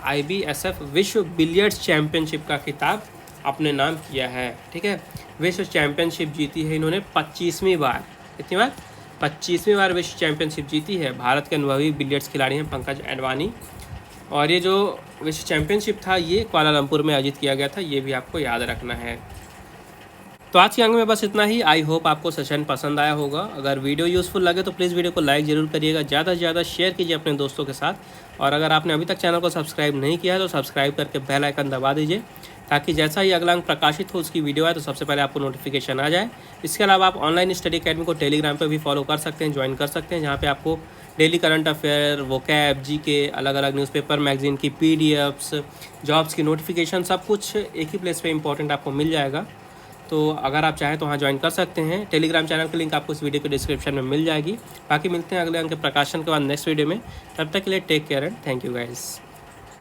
IBSF विश्व बिलियर्ड्स चैंपियनशिप का खिताब अपने नाम किया है, ठीक है। विश्व चैंपियनशिप जीती है इन्होंने 25वीं बार। कितनी बार? 25वीं बार विश्व चैंपियनशिप जीती है। भारत के अनुभवी बिलियर्ड्स खिलाड़ी हैं पंकज आडवाणी। और ये जो विश्व चैंपियनशिप था ये कुआलालंपुर में आयोजित किया गया था, ये भी आपको याद रखना है। तो आज के अंक में बस इतना ही। आई होप आपको सेशन पसंद आया होगा। अगर वीडियो यूज़फुल लगे तो प्लीज़ वीडियो को लाइक ज़रूर करिएगा, ज़्यादा से ज़्यादा शेयर कीजिए अपने दोस्तों के साथ। और अगर आपने अभी तक चैनल को सब्सक्राइब नहीं किया है तो सब्सक्राइब करके बेल आइकन दबा दीजिए, ताकि जैसा ही अगला अंक प्रकाशित हो उसकी वीडियो आए तो सबसे पहले आपको नोटिफिकेशन आ जाए। इसके अलावा आप ऑनलाइन स्टडी अकेडमी को टेलीग्राम पर भी फॉलो कर सकते हैं, ज्वाइन कर सकते हैं, जहाँ पर आपको daily current affair, vocab, GK, अलग अलग न्यूज़पेपर मैगजीन की PDFs, जॉब्स की नोटिफिकेशन, सब कुछ एक ही प्लेस पे इंपॉर्टेंट आपको मिल जाएगा। तो अगर आप चाहें तो वहाँ ज्वाइन कर सकते हैं। टेलीग्राम चैनल की लिंक आपको इस वीडियो के डिस्क्रिप्शन में मिल जाएगी। बाकी मिलते हैं अगले अंक के प्रकाशन के बाद नेक्स्ट वीडियो में। तब तक के लिए take care and thank you guys.